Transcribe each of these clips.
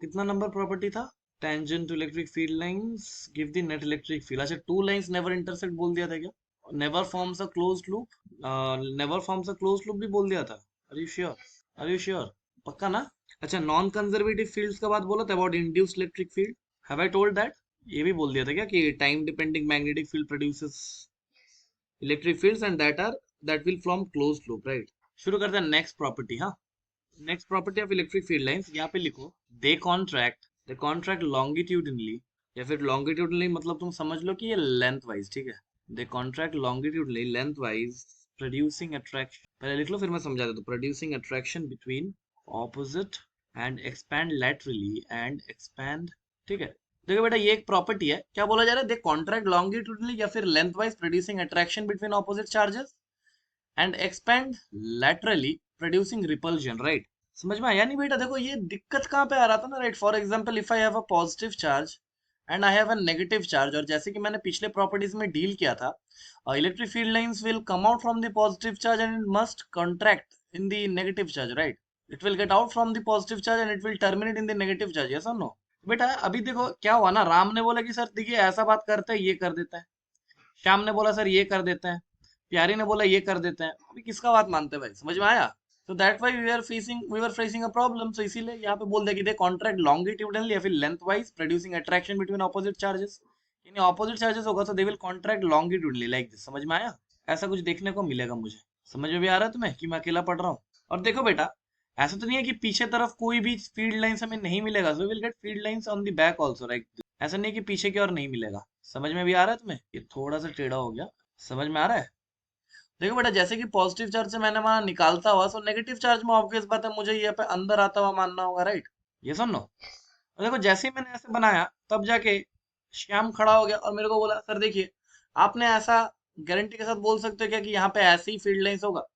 कितना number property था? Tangent to electric field lines give the net electric field. अच्छा, two lines never intersect बोल दिया था क्या? Never forms a closed loop, never forms a closed loop भी बोल दिया था। Are you sure? Are you sure? पक्का ना? अच्छा, नॉन कंजर्वेटिव फील्ड्स का बात बोला था, about induced electric field. Have I told that? ये भी बोल दिया था क्या कि time depending magnetic field produces electric fields and that will from closed loop, right? शुरू करते हैं नेक्स्ट प्रॉपर्टी। हाँ, next property of electric field lines, यहाँ पे लिखो, दे कॉन्ट्रैक्ट लॉन्गिट्यूडनली, या फिर लॉन्गिट्यूडनली मतलब तुम समझ लो कि ये लेंथ वाइज, ठीक है? They contract longitudinally lengthwise, producing attraction, पहले लिख लो फिर मैं समझा देता हूँ, producing attraction between opposite and expand laterally and expand, ठीक है? देखो बेटा, ये एक प्रॉपर्टी है, क्या बोला जा रहा है? दे कॉन्ट्रैक्ट लॉन्गिट्यूडनली या फिर length wise, producing attraction between opposite charges and expand laterally producing repulsion, right? समझ में आया नहीं बेटा? देखो ये दिक्कत कहाँ पे आ रहा था ना, right? For example, if I have a positive charge and I have a negative charge, और जैसे कि मैंने पिछले प्रॉपर्टीज में डील किया था, electric field lines will come out from the positive charge and it must contract in the negative charge, right? It will get out from the positive charge and it will terminate in the negative charge, yes और no? बेटा अभी देखो क्या हुआ ना, राम ने बोला कि सर देखिए ऐसा बात करते हैं, ये कर देता है। श्याम ने बोला सर ये कर देते हैं। प्यारी ने बोला ये कर देते हैं। अभी किसका बात मानते हैं भाई? समझ में आया? तो that why we were facing a problem, so इसीलिए यहाँ पे बोल दिया कि दे कॉन्ट्रैक्ट लॉन्गिट्यूडनली या फिर length wise, producing attraction between opposite charges. यानी ऑपोजिट चार्जेस होगा तो they will contract longitudinally like this. समझ में आया? ऐसा कुछ देखने को मिलेगा मुझे। समझ में भी आ रहा है तुम्हें कि मैं अकेला पढ़ रहा हूँ? और देखो बेटा, ऐसा तो नहीं है कि पीछे तरफ कोई भी फील्ड लाइंस हमें नहीं मिलेगा, so will get field lines on the back also, right? ऐसा नहीं है कि पीछे की ओर नहीं मिलेगा। समझ में भी आ रहा है तुम्हें? ये थोड़ा सा टेढ़ा हो गया। समझ में आ रहा है? देखो बेटा, जैसे कि पॉजिटिव चार्ज से मैंने वहां निकालता हुआ, सो नेगेटिव चार्ज में ऑब्वियस बात है मुझे ये पे अंदर आता हुआ मानना होगा, राइट? ये सुन लो। और देखो, जैसे ही मैंने ऐसे बनाया तब जाके श्याम खड़ा हो गया और मेरे को बोला सर देखिए, आपने ऐसा गारंटी के साथ बोल सकते हो क्या कि यहाँ पे ऐसे ही फील्ड लाइंस होगा?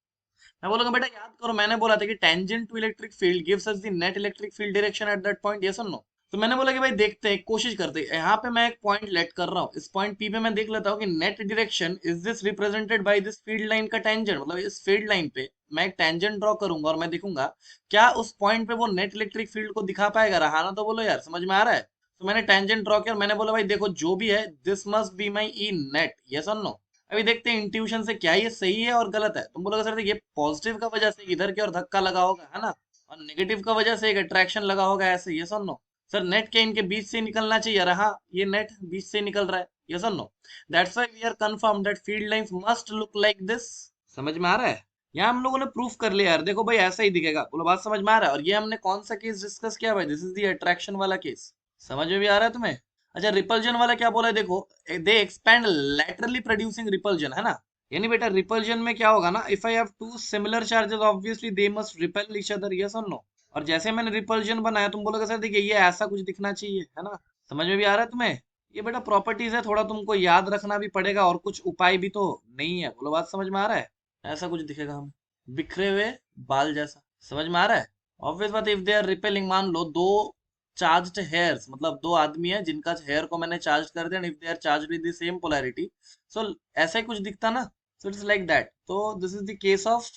मैं बोलूंगा बेटा याद करो, मैंने बोला था कि tangent to electric field gives us the net electric field direction at that point, yes और नो? तो मैंने बोला कि भाई देखते हैं, कोशिश करते हैं। यहाँ पे मैं एक पॉइंट लेट कर रहा हूँ, इस पॉइंट पी पे मैं देख लेता हूँ कि net direction is this represented by this field line का टेंजेंट, मतलब इस फील्ड लाइन पे मैं एक टेंजेंट ड्रॉ करूंगा और मैं देखूंगा क्या उस पॉइंट पे वो नेट इलेक्ट्रिक फील्ड को दिखा पाएगा। रहा ना? तो बोलो यार, समझ में आ रहा है? तो मैंने टेंजेंट ड्रॉ किया और मैंने बोला भाई देखो जो भी है, this must be my E net, yes और नो? अभी देखते हैं इंट्यूशन से क्या ये सही है और गलत है। तुम बोलोगे सर देखिए, पॉजिटिव का वजह से इधर की ओर धक्का लगा होगा, है ना? और नेगेटिव का वजह से एक अट्रैक्शन लगा होगा, ऐसे, यस और नो? सर नेट के इनके बीच से निकलना चाहिए, रहा ये नेट बीच से निकल रहा है, यस और no? That's why we are confirm that field lines must look like this. समझ में आ रहा है? यहाँ हम लोगों ने प्रूफ कर लिया यार, देखो भाई ऐसा ही दिखेगा। बोलो बात समझ में आ रहा है? और ये हमने कौन सा केस डिस्कस किया भाई? दिस इज द अट्रैक्शन वाला केस। समझ में भी आ रहा है तुम्हें? अच्छा, रिपल्जन वाला क्या बोला है? देखो, they expand laterally producing repulsion, है ना? यानी बेटा रिपल्जन में क्या होगा ना, if I have two similar charges obviously they must repel each other, yes और नो? और जैसे मैंने रिपल्जन बनाया, तुम बोलोगे सर देखिए ये ऐसा कुछ दिखना चाहिए, है ना? समझ में भी आ रहा है तुम्हें? ये बेटा प्रॉपर्टीज है, थोड़ा तुमको याद रखना भी पड़ेगा, और कुछ उपाय भी तो नहीं है। बोलो बात समझ में आ रहा है? ऐसा कुछ दिखेगा हमें, बिखरे हुए बाल जैसा। समझ में आ रहा है? ऑब्वियस बात, इफ दे आर रिपेलिंग, मान लो दो चार्ज्ड हेयर्स, मतलब दो आदमी है जिनका हेयर को मैंने चार्ज कर दिया, if they are charged with the same polarity, so ऐसा ही कुछ दिखता ना? So it's like that. तो this is the case of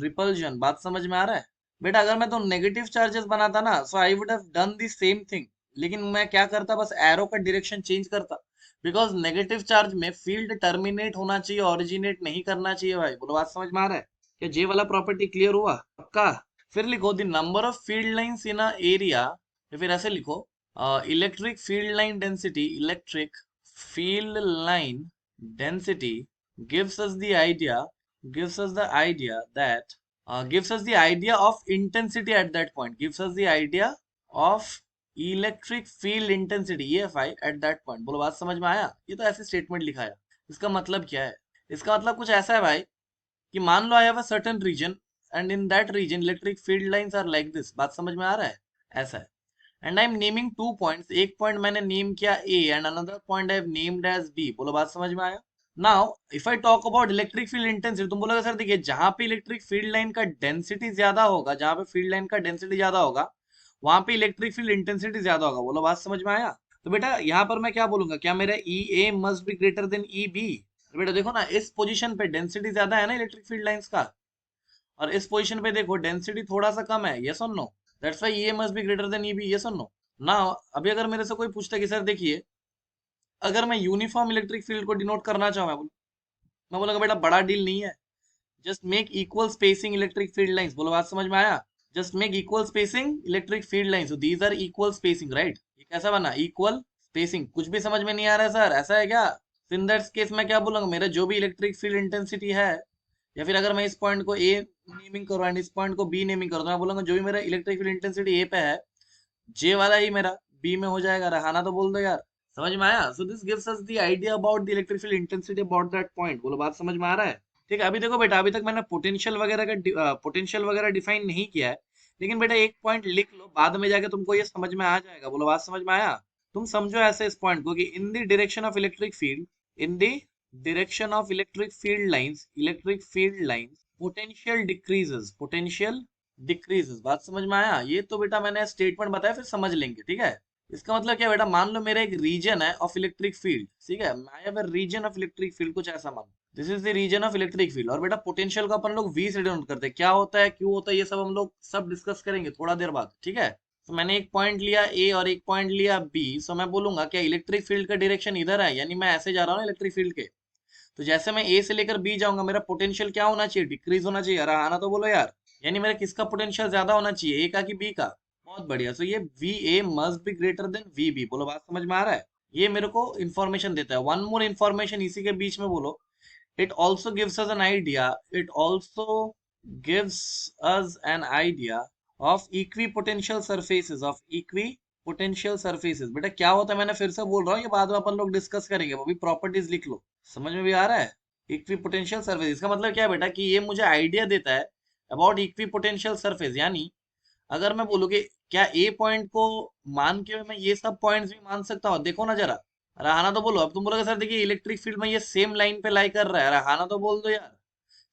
repulsion. बात समझ में आ रहा है? बेटा अगर मैं तो नेगेटिव चार्जेस बनाता ना, so I would have done the same thing, लेकिन मैं क्या करता, बस एरो का डायरेक्शन चेंज करता। बिकॉज नेगेटिव चार्ज में फील्ड टर्मिनेट होना चाहिए, ओरिजिनेट नहीं करना चाहिए भाई। बोलो बात समझ में आ रहा है? क्या जे वाला प्रॉपर्टी क्लियर हुआ? पक्का? फिर लिखो the number of field lines in a area, या फिर ऐसे लिखो, electric field line density, electric field line density gives us the idea gives us the idea that gives us the idea of intensity at that point, gives us the idea of electric field intensity EFI at that point। बोलो बात समझ में आया? ये तो ऐसे statement लिखा है, इसका मतलब क्या है? इसका मतलब कुछ ऐसा है भाई कि मान लो I have a certain region and in that region electric field lines are like this. बात समझ में आ रहा है? ऐसा है। And I am naming two points, एक पॉइंट मैंने नेम किया A and another point I have named as B. बोलो बात समझ में आया? Now if I talk about electric field intensity, तुम बोलोगे सर देखिए जहां पे इलेक्ट्रिक फील्ड लाइन का डेंसिटी ज्यादा होगा, जहां पे फील्ड लाइन का डेंसिटी ज्यादा होगा, वहां पे इलेक्ट्रिक फील्ड इंटेंसिटी ज्यादा होगा। बोलो बात समझ में आया? तो बेटा यहाँ पर मैं क्या बोलूंगा, क्या मेरा E A must be greater than E B? बेटा देखो ना, इस पोजीशन पे डेंसिटी ज्यादा है ना इलेक्ट्रिक फील्ड लाइंस का, और इस पोजीशन पे देखो डेंसिटी थोड़ा सा कम है, यस और no? That's why A must be greater than E B, yes और नो? ना अभी अगर मेरे से कोई पूछता है कि सर देखिए, अगर मैं यूनिफॉर्म इलेक्ट्रिक फील्ड को डिनोट करना चाहूँ, मैं बोलूंगा बेटा बड़ा डील नहीं है, just make equal spacing electric field lines. बोलो बात समझ में आया? Just make equal spacing electric field lines, so these are equal spacing, right? ये कैसा बना? Equal spacing. कुछ भी समझ में नहीं आ रहा है सर, ऐसा है क्या? इन दैट केस मैं क्या बोलूंगा, मेरा जो भी इलेक्ट्रिक फील्ड इंटेंसिटी है, या फिर अगर मैं इस पॉइंट को ए नेमिंग करूँ एंड इस पॉइंट को बी नेमिंग करूँ, तो मैं बोलूंगा जो भी मेरा इलेक्ट्रिक फील्ड इंटेंसिटी ए पे है, जे वाला ही मेरा बी में हो जाएगा। रहाना तो बोल दो यार। समझ में आया? So this gives us the idea about the electric field intensity about that point. बोलो बात समझ में आ रहा है? ठीक है, अभी देखो बेटा, अभी तक मैंने पोटेंशियल वगैरह डिफाइन नहीं किया है, लेकिन बेटा एक पॉइंट लिख लो, बाद में जाके तुमको ये समझ में आ जाएगा। बोलो बात समझ में आया? तुम समझो ऐसे इस पॉइंट को कि in the direction of electric field, in the direction of electric field lines potential decreases, potential decreases. बात समझ में आया? ये तो बेटा मैंने स्टेटमेंट बताया, फिर समझ लेंगे, ठीक है? इसका मतलब क्या बेटा, मान लो मेरा एक रीजन है ऑफ इलेक्ट्रिक फील्ड, ठीक है, I have a region of electric field, कुछ ऐसा मान, this is the region of electric field. और बेटा पोटेंशियल को अपन लोग वी से डिनोट करते हैं, क्या होता है, क्यों होता है, ये सब हम लोग सब डिस्कस करेंगे थोड़ा देर बाद, ठीक है? तो मैंने एक पॉइंट लिया ए और एक पॉइंट लिया बी, सो मैं बोलूंगा क्या इलेक्ट्रिक फील्ड का डायरेक्शन इधर है, यानी मैं ऐसे जा रहा हूँ इलेक्ट्रिक फील्ड के, तो जैसे मैं ए से लेकर बी जाऊंगा, मेरा पोटेंशियल क्या होना चाहिए, डिक्रीज होना चाहिए। अरे आना तो बोलो यार। यानी मेरा किसका पोटेंशियल ज्यादा होना चाहिए, ए का कि बी का? बहुत बढ़िया। सो ये V A must be greater than V B. बोलो बात समझ में आ रहा है? ये मेरे को इन्फॉर्मेशन देता है। वन मोर इन्फॉर्मेशन इसी के बीच में बोलो, it also gives us an idea, it also gives us an idea of equipotential surfaces, of equipotential surfaces। बेटा क्या होता है, मैंने फिर से बोल रहा हूँ, ये बाद में अपन लोग डिस्कस करेंगे, वो भी प्रॉपर्टीज लिख लो। समझ में भी आ रहा है? इक्विपोटेंशियल सरफेस, इसका मतलब क्या है बेटा, कि ये मुझे आइडिया देता है अबाउट इक्विपोटेंशियल सरफेस। यानी अगर मैं बोलूँ कि क्या ए पॉइंट को मान के मैं ये सब पॉइंट्स भी मान सकता हूँ, देखो ना जरा। अरे हाँ ना तो बोलो। अब तुम बोलोगे सर देखिए इलेक्ट्रिक फील्ड में ये सेम लाइन पे लाई कर रहा है, अरे हाँ ना तो बोल दो यार।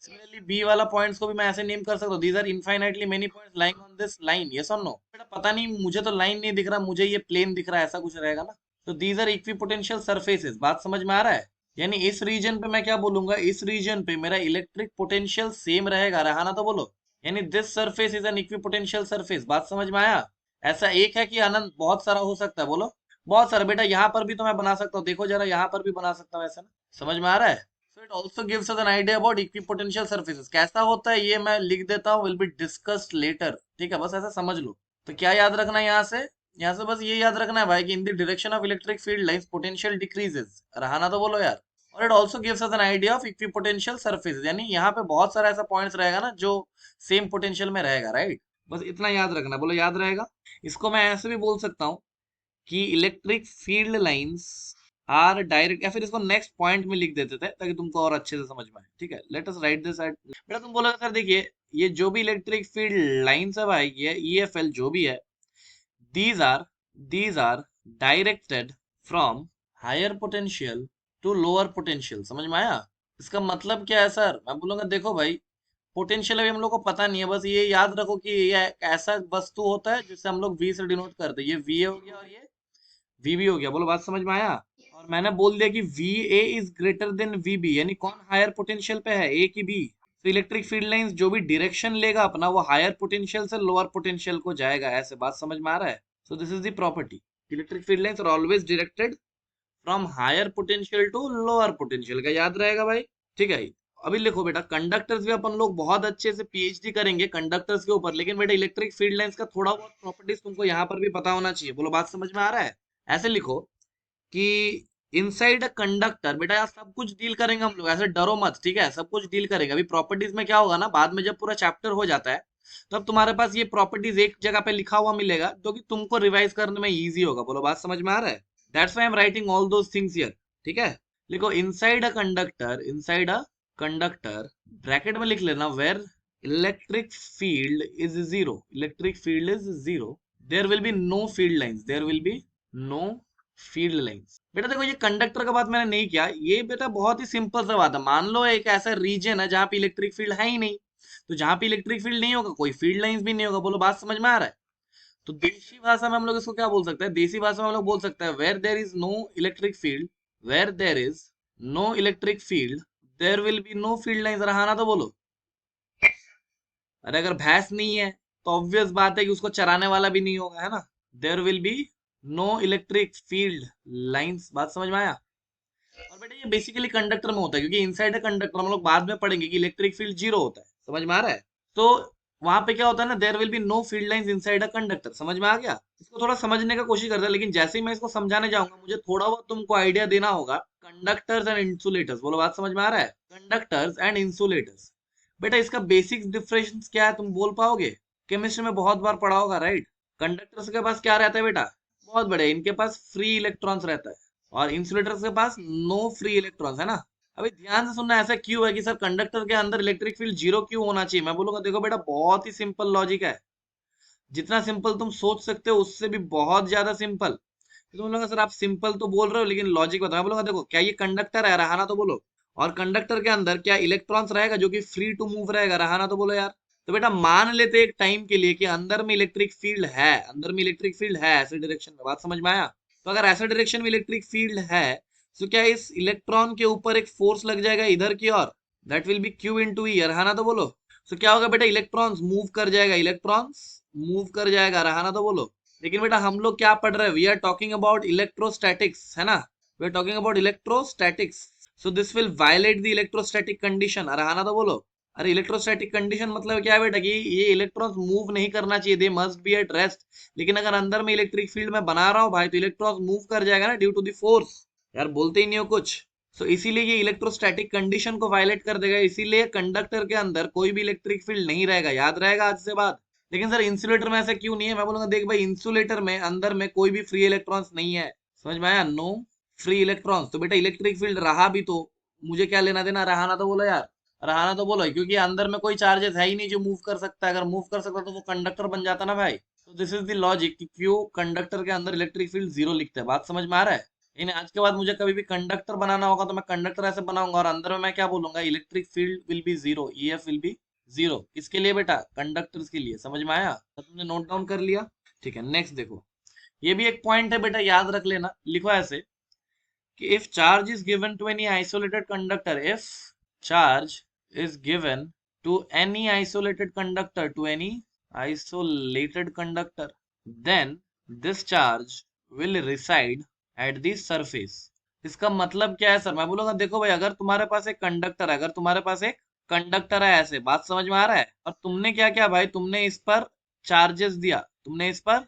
सिमिलरली बी वाला पॉइंट्स को भी मैं ऐसे नेम कर सकता हूँ, these are infinitely many points lying on this line, yes और नो? बेटा पता नहीं, मुझे तो लाइन नहीं दिख रहा, मुझे ये प्लेन दिख रहा है, ऐसा कुछ रहेगा ना। तो दीज आर इक्विपोटेंशियल सरफेसेस। बात समझ में आ रहा है? यानी इस रीजन पे मैं क्या बोलूंगा, इस रीजन पे मेरा इलेक्ट्रिक पोटेंशियल सेम रहेगा, रहा ना तो बोलो। यानी this surface is an equipotential surface. बात समझ में आया? ऐसा एक है कि आनंद बहुत सारा हो सकता है? बोलो। बहुत सारा बेटा, यहाँ पर भी तो मैं बना सकता हूँ, देखो जरा, यहाँ पर भी बना सकता हूँ, ऐसा ना? समझ में आ रहा है? So it also gives us an idea about equipotential surfaces. कैसा होता है ये मैं लिख देता हूँ, विल बी डिस्कस्ड लेटर, ठीक है? बस ऐसा समझ लो। तो क्या याद रखना है यहाँ से? यहाँ से बस ये याद रखना है भाई कि in the direction of electric field lines potential decreases. रहा ना तो बोलो यार। और it also gives us an idea of equipotential surfaces, यानी यहाँ पे बहुत सारा ऐसा पॉइंट्स रहेगा ना जो सेम पोटेंशियल में रहेगा, राइट? बस इतना याद रखना। बोलो याद रहेगा? इसको मैं ऐसे भी बोल सकता हूँ कि electric field lines are direct, या फिर इसको नेक्स्ट पॉइंट में लिख देते थे ताकि तुमको और अच्छे से समझ में आए, ठीक है? Let us right this eight. बेटा तुम बोलोगे सर देखिए, ये जो भी इलेक्ट्रिक फील्ड लाइंस है भाई, ये ईएफएल जो भी है, these are these are directed from higher potential to lower potential। समझ में आया? इसका मतलब क्या है सर? मैं बोलूंगा देखो भाई, पोटेंशियल अभी हम लोग को पता नहीं है, बस ये याद रखो कि ये एक ऐसा वस्तु होता है जिसे हम लोग वी से डिनोट करते हैं। ये वी हो गया और ये वी बी हो गया। बोलो बात समझ में आया? और मैंने बोल दिया कि V A is greater than V B, यानी कौन हायर पोटेंशियल पे है, ए की बी? तो इलेक्ट्रिक फील्ड लाइंस जो भी डायरेक्शन लेगा अपना, वो हायर पोटेंशियल से लोअर पोटेंशियल को जाएगा। ऐसे बात समझ में आ रहा है? So this is the property, electric field lines are always directed from higher potential to lower potential. का याद रहेगा भाई? ठीक है। अभी लिखो बेटा, कंडक्टर्स भी अपन लोग बहुत अच्छे से पीएचडी करेंगे कंडक्टर्स के ऊपर, लेकिन बेटा इलेक्ट्रिक फील्ड लाइंस का थोड़ा बहुत प्रॉपर्टीज तुमको यहाँ पर भी पता होना चाहिए। बोलो बात समझ में आ रहा है? ऐसे लिखो कि इनसाइड अ कंडक्टर, बेटा यार सब कुछ डील करेंगे हम लोग, ऐसे डरो मत, ठीक है? सब कुछ डील करेंगे। अभी प्रॉपर्टीज में क्या होगा ना, बाद में जब पूरा चैप्टर हो जाता है, तब तुम्हारे पास ये प्रॉपर्टीज एक जगह पे लिखा हुआ मिलेगा, जो कि तुमको रिवाइज करने में इजी होगा। बोलो बात समझ में आ रहा है? That's why I am writing all those things here, ठीक है? लिखो inside a conductor, inside a conductor, bracket में लिख लेना, where electric field is zero, electric field is zero, there will be no field lines, there will be no field lines. बेटा देखो, ये conductor का बात मैंने नहीं किया, ये बेटा बहुत ही सिंपल सा बात है। मान लो एक ऐसा रीजन है जहां पे इलेक्ट्रिक फील्ड है ही नहीं, तो जहां पे इलेक्ट्रिक फील्ड नहीं होगा, कोई फील्ड लाइंस भी नहीं होगा। बोलो बात समझ में आ रहा है? तो देसी भाषा में हम लोग इसको क्या बोल सकते हैं, देसी भाषा में हम लोग बोल सकते हैं, where there is no electric field, where there is no electric field, there will be no field lines. रहाना तो बोलो। अरे अगर भैंस नहीं है तो ऑब्वियस बात है कि उसको चराने वाला भी नहीं होगा, है ना? There will be no electric field lines. बात समझ में आया? और बेटा ये बेसिकली कंडक्टर में होता है, क्योंकि इनसाइड अ कंडक्टर हम लोग बाद में पढ़ेंगे कि इलेक्ट्रिक फील्ड जीरो होता है। समझ में आ रहा है? तो वहां पे क्या होता है ना, there will be no field lines inside a conductor. समझ में आ गया? इसको थोड़ा समझने का कोशिश करता है, लेकिन जैसे ही मैं इसको समझाने जाऊंगा मुझे थोड़ा बहुत तुमको आइडिया देना होगा। कंडक्टर्स एंड इंसुलेटर्स, बोलो बात समझ में आ रहा है? कंडक्टर्स एंड इंसुलेटर्स, बेटा इसका बेसिक डिफरेंस क्या है तुम बोल पाओगे? केमिस्ट्री में बहुत बार पढ़ा होगा, राइट? कंडक्टर्स के पास क्या रहता है बेटा? बहुत बढ़िया, इनके पास फ्री इलेक्ट्रॉन्स रहता है, और इंसुलेटर्स के पास नो फ्री इलेक्ट्रॉन्स, है ना? अभी ध्यान से सुनना, ऐसा क्यों है कि सर कंडक्टर के अंदर इलेक्ट्रिक फील्ड जीरो क्यों होना चाहिए? मैं बोलूंगा देखो बेटा, बहुत ही सिंपल लॉजिक है। जितना सिंपल तुम सोच सकते हो उससे भी बहुत ज्यादा सिंपल। तो तुम बोलोगे सर आप सिंपल तो बोल रहे हो लेकिन लॉजिक बताओ। मैं बोलूंगा देखो, क्या ये कंडक्टर है? रहा ना तो बोलो। और कंडक्टर के अंदर क्या इलेक्ट्रॉन्स रहेगा जो कि फ्री टू मूव रहेगा? रहा ना तो बोलो यार। तो बेटा मान लेते एक टाइम के लिए कि अंदर में इलेक्ट्रिक फील्ड है, अंदर में इलेक्ट्रिक फील्ड है ऐसे डायरेक्शन में। बात समझ में आया? तो अगर ऐसा डायरेक्शन में इलेक्ट्रिक फील्ड है, तो क्या इस इलेक्ट्रॉन के ऊपर एक फोर्स लग जाएगा इधर की ओर? That will be Q into E. रहा ना तो बोलो। तो क्या होगा बेटा, इलेक्ट्रॉन्स मूव कर जाएगा, इलेक्ट्रॉन्स मूव कर जाएगा। रहा ना तो बोलो। लेकिन बेटा हम लोग क्या पढ़ रहे हैं? We are talking about electrostatics, है ना? We are talking about electrostatics. So this will violate the electrostatic condition. अरे हाँ ना तो बोलो। अरे इलेक्ट्रोस्टैटिक कंडीशन मतलब क्या है बेटा, कि ये इलेक्ट्रॉन्स मूव नहीं करना चाहिए, they must be at rest. लेकिन अगर अंदर में इलेक्ट्रिक फील्ड में बना रहा हूँ भाई, तो इलेक्ट्रॉन्स मूव कर जाएगा ना, ड्यू टू द फोर्स। यार बोलते ही नहीं हो कुछ। सो इसीलिए ये इलेक्ट्रोस्टैटिक कंडीशन को वायलेट कर देगा, इसीलिए कंडक्टर के अंदर कोई भी इलेक्ट्रिक फील्ड नहीं रहेगा। याद रहेगा आज से बाद। लेकिन सर इंसुलेटर में ऐसा क्यों नहीं है? मैं बोलूंगा देख भाई, इंसुलेटर में अंदर में कोई भी फ्री इलेक्ट्रॉन्स नहीं है। समझ में आया? No free electrons. तो बेटा इलेक्ट्रिक फील्ड रहा भी तो मुझे क्या लेना देना? रहा ना तो बोलो यार। रहा ना तो बोलो, क्योंकि अंदर में कोई चार्जेस है ही नहीं जो मूव कर सकता है। अगर मूव कर सकता तो वो कंडक्टर बन जाता ना भाई। तो दिस इज द लॉजिक कि क्यों कंडक्टर के अंदर इलेक्ट्रिक फील्ड जीरो लिखते हैं। बात समझ में आ रहा है? लेकिन आज के बाद मुझे कभी भी कंडक्टर बनाना होगा तो मैं कंडक्टर ऐसे बनाऊंगा, और अंदर में मैं क्या बोलूंगा? Electric field will be zero, EF will be zero. किसके लिए बेटा? कंडक्टर्स के लिए। समझ में आया? तो तुमने नोट डाउन कर लिया? ठीक है, नेक्स्ट देखो। ये भी एक पॉइंट है बेटा, याद रख लेना। लिखो ऐसे कि if charge is given to any isolated conductor, if charge is given to any isolated conductor, to any isolated conductor, then this charge will reside at the surface। इसका मतलब क्या है सर? मैं बोलूंगा देखो भाई, अगर तुम्हारे पास एक कंडक्टर है, अगर तुम्हारे पास एक कंडक्टर है ऐसे, बात समझ में आ रहा है? और तुमने क्या किया भाई, तुमने इस पर चार्जेस दिया, तुमने इस पर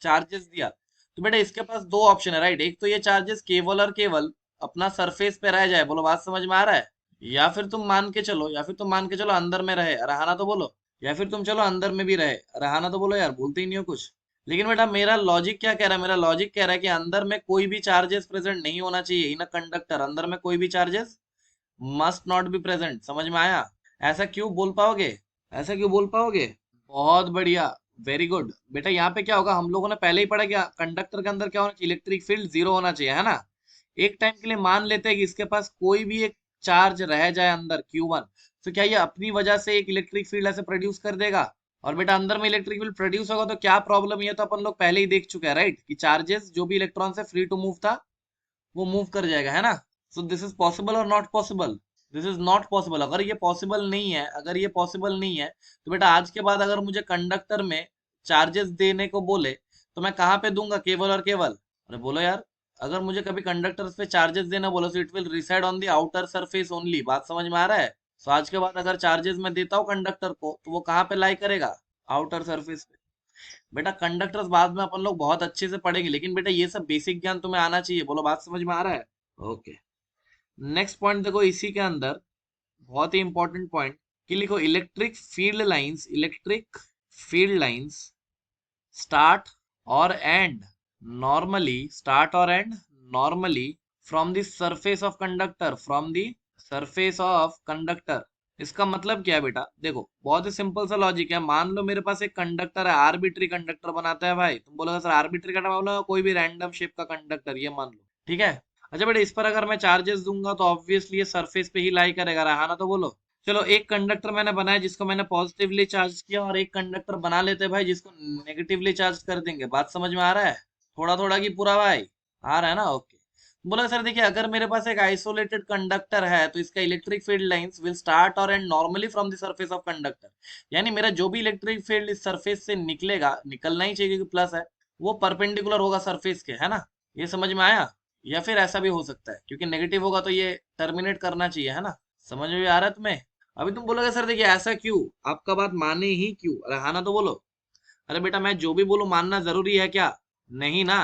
चार्जेस दिया। तो बेटा इसके पास दो ऑप्शन है, राइट? एक तो ये चार्जेस केवल और केवल अपना सरफेस पे रह जाए, बोलो बात समझ में आ रहा है? या फिर तुम मान के चलो अंदर में रहे, रहा तो बोलो। या फिर तुम चलो अंदर में भी रहे, रहा तो बोलो यार, बोलते ही नहीं हो कुछ। लेकिन बेटा मेरा लॉजिक क्या कह रहा है? मेरा लॉजिक कह रहा है कि अंदर में कोई भी चार्जेस प्रेजेंट नहीं होना चाहिए इन अ कंडक्टर। अंदर में कोई भी charges must not be present. समझ में आया? ऐसा क्यों बोल पाओगे? ऐसा क्यों बोल पाओगे? बहुत बढ़िया, वेरी गुड बेटा। यहाँ पे क्या होगा, हम लोगों ने पहले ही पढ़ा कि कंडक्टर के अंदर क्या होना चाहिए? इलेक्ट्रिक फील्ड जीरो होना चाहिए, है ना? एक टाइम के लिए मान लेते हैं कि इसके पास कोई भी एक चार्ज रह जाए अंदर Q1, तो क्या ये अपनी वजह से एक इलेक्ट्रिक फील्ड ऐसे प्रोड्यूस कर देगा? और बेटा अंदर में इलेक्ट्रिक फील्ड प्रोड्यूस होगा तो क्या प्रॉब्लम? ये तो अपन लोग पहले ही देख चुके हैं, राइट? कि चार्जेस जो भी इलेक्ट्रॉन से फ्री टू मूव था वो मूव कर जाएगा, है ना? सो दिस इज पॉसिबल और not possible? This is not possible. अगर ये पॉसिबल नहीं है, अगर ये पॉसिबल नहीं है, तो बेटा आज के बाद अगर मुझे कंडक्टर में चार्जेस देने को बोले तो मैं कहाँ पे दूंगा? केवल और केवल। अरे बोलो यार, अगर मुझे कभी कंडक्टर पे चार्जेस देना बोलो, तो it will reside on the outer surface only. बात समझ में आ रहा है? सो आज के बाद अगर चार्जेस मैं देता हूँ कंडक्टर को, तो वो कहाँ पे लाई करेगा? आउटर सरफेस पे। बेटा कंडक्टर्स बाद में अपन लोग बहुत अच्छे से पढ़ेंगे, लेकिन बेटा ये सब बेसिक ज्ञान तुम्हें आना चाहिए। बोलो बात समझ में आ रहा है? ओके, नेक्स्ट पॉइंट देखो इसी के अंदर, बहुत ही इंपॉर्टेंट पॉइंट, कि लिखो इलेक्ट्रिक फील्ड लाइंस स्टार्ट और end normally from the surface of conductor, from the surface of conductor. इसका मतलब क्या है बेटा? देखो बहुत ही सिंपल सा लॉजिक है। मान लो मेरे पास एक कंडक्टर है, आर्बिट्री कंडक्टर बनाता है भाई। तुम बोलोगे सर आर्बिट्री का बोलो, कोई भी रैंडम शेप का कंडक्टर, ये मान लो, ठीक है? अच्छा बेटा इस पर अगर मैं चार्जेस दूंगा तो ऑब्वियसली ये सरफेस पे ही लाई करेगा, रहा ना तो बोलो। चलो एक कंडक्टर मैंने बनाया जिसको मैंने पॉजिटिवली चार्ज किया, और एक कंडक्टर बना लेते हैं भाई जिसको नेगेटिवली चार्ज कर देंगे। बात समझ में आ रहा है? थोड़ा थोड़ा की पूरा भाई आ रहा है ना? ओके। बोला सर देखिए, अगर मेरे पास एक आइसोलेटेड कंडक्टर है तो इसका electric field lines will start और end normally from the surface of conductor. यानी मेरा जो भी इलेक्ट्रिक फील्ड इस सरफेस से निकलेगा, निकलना ही चाहिए क्योंकि प्लस है, वो परपेंडिकुलर होगा सरफेस के, है ना? ये समझ में आया? या फिर ऐसा भी हो सकता है, क्योंकि नेगेटिव होगा तो ये टर्मिनेट करना चाहिए, है ना? समझ में आ रहा है तुम्हें? अभी तुम बोलोगे सर देखिए ऐसा क्यों, आपका बात माने ही क्यों, अरे हाँ ना तो बोलो। अरे बेटा मैं जो भी बोलूं मानना जरूरी है क्या? नहीं ना।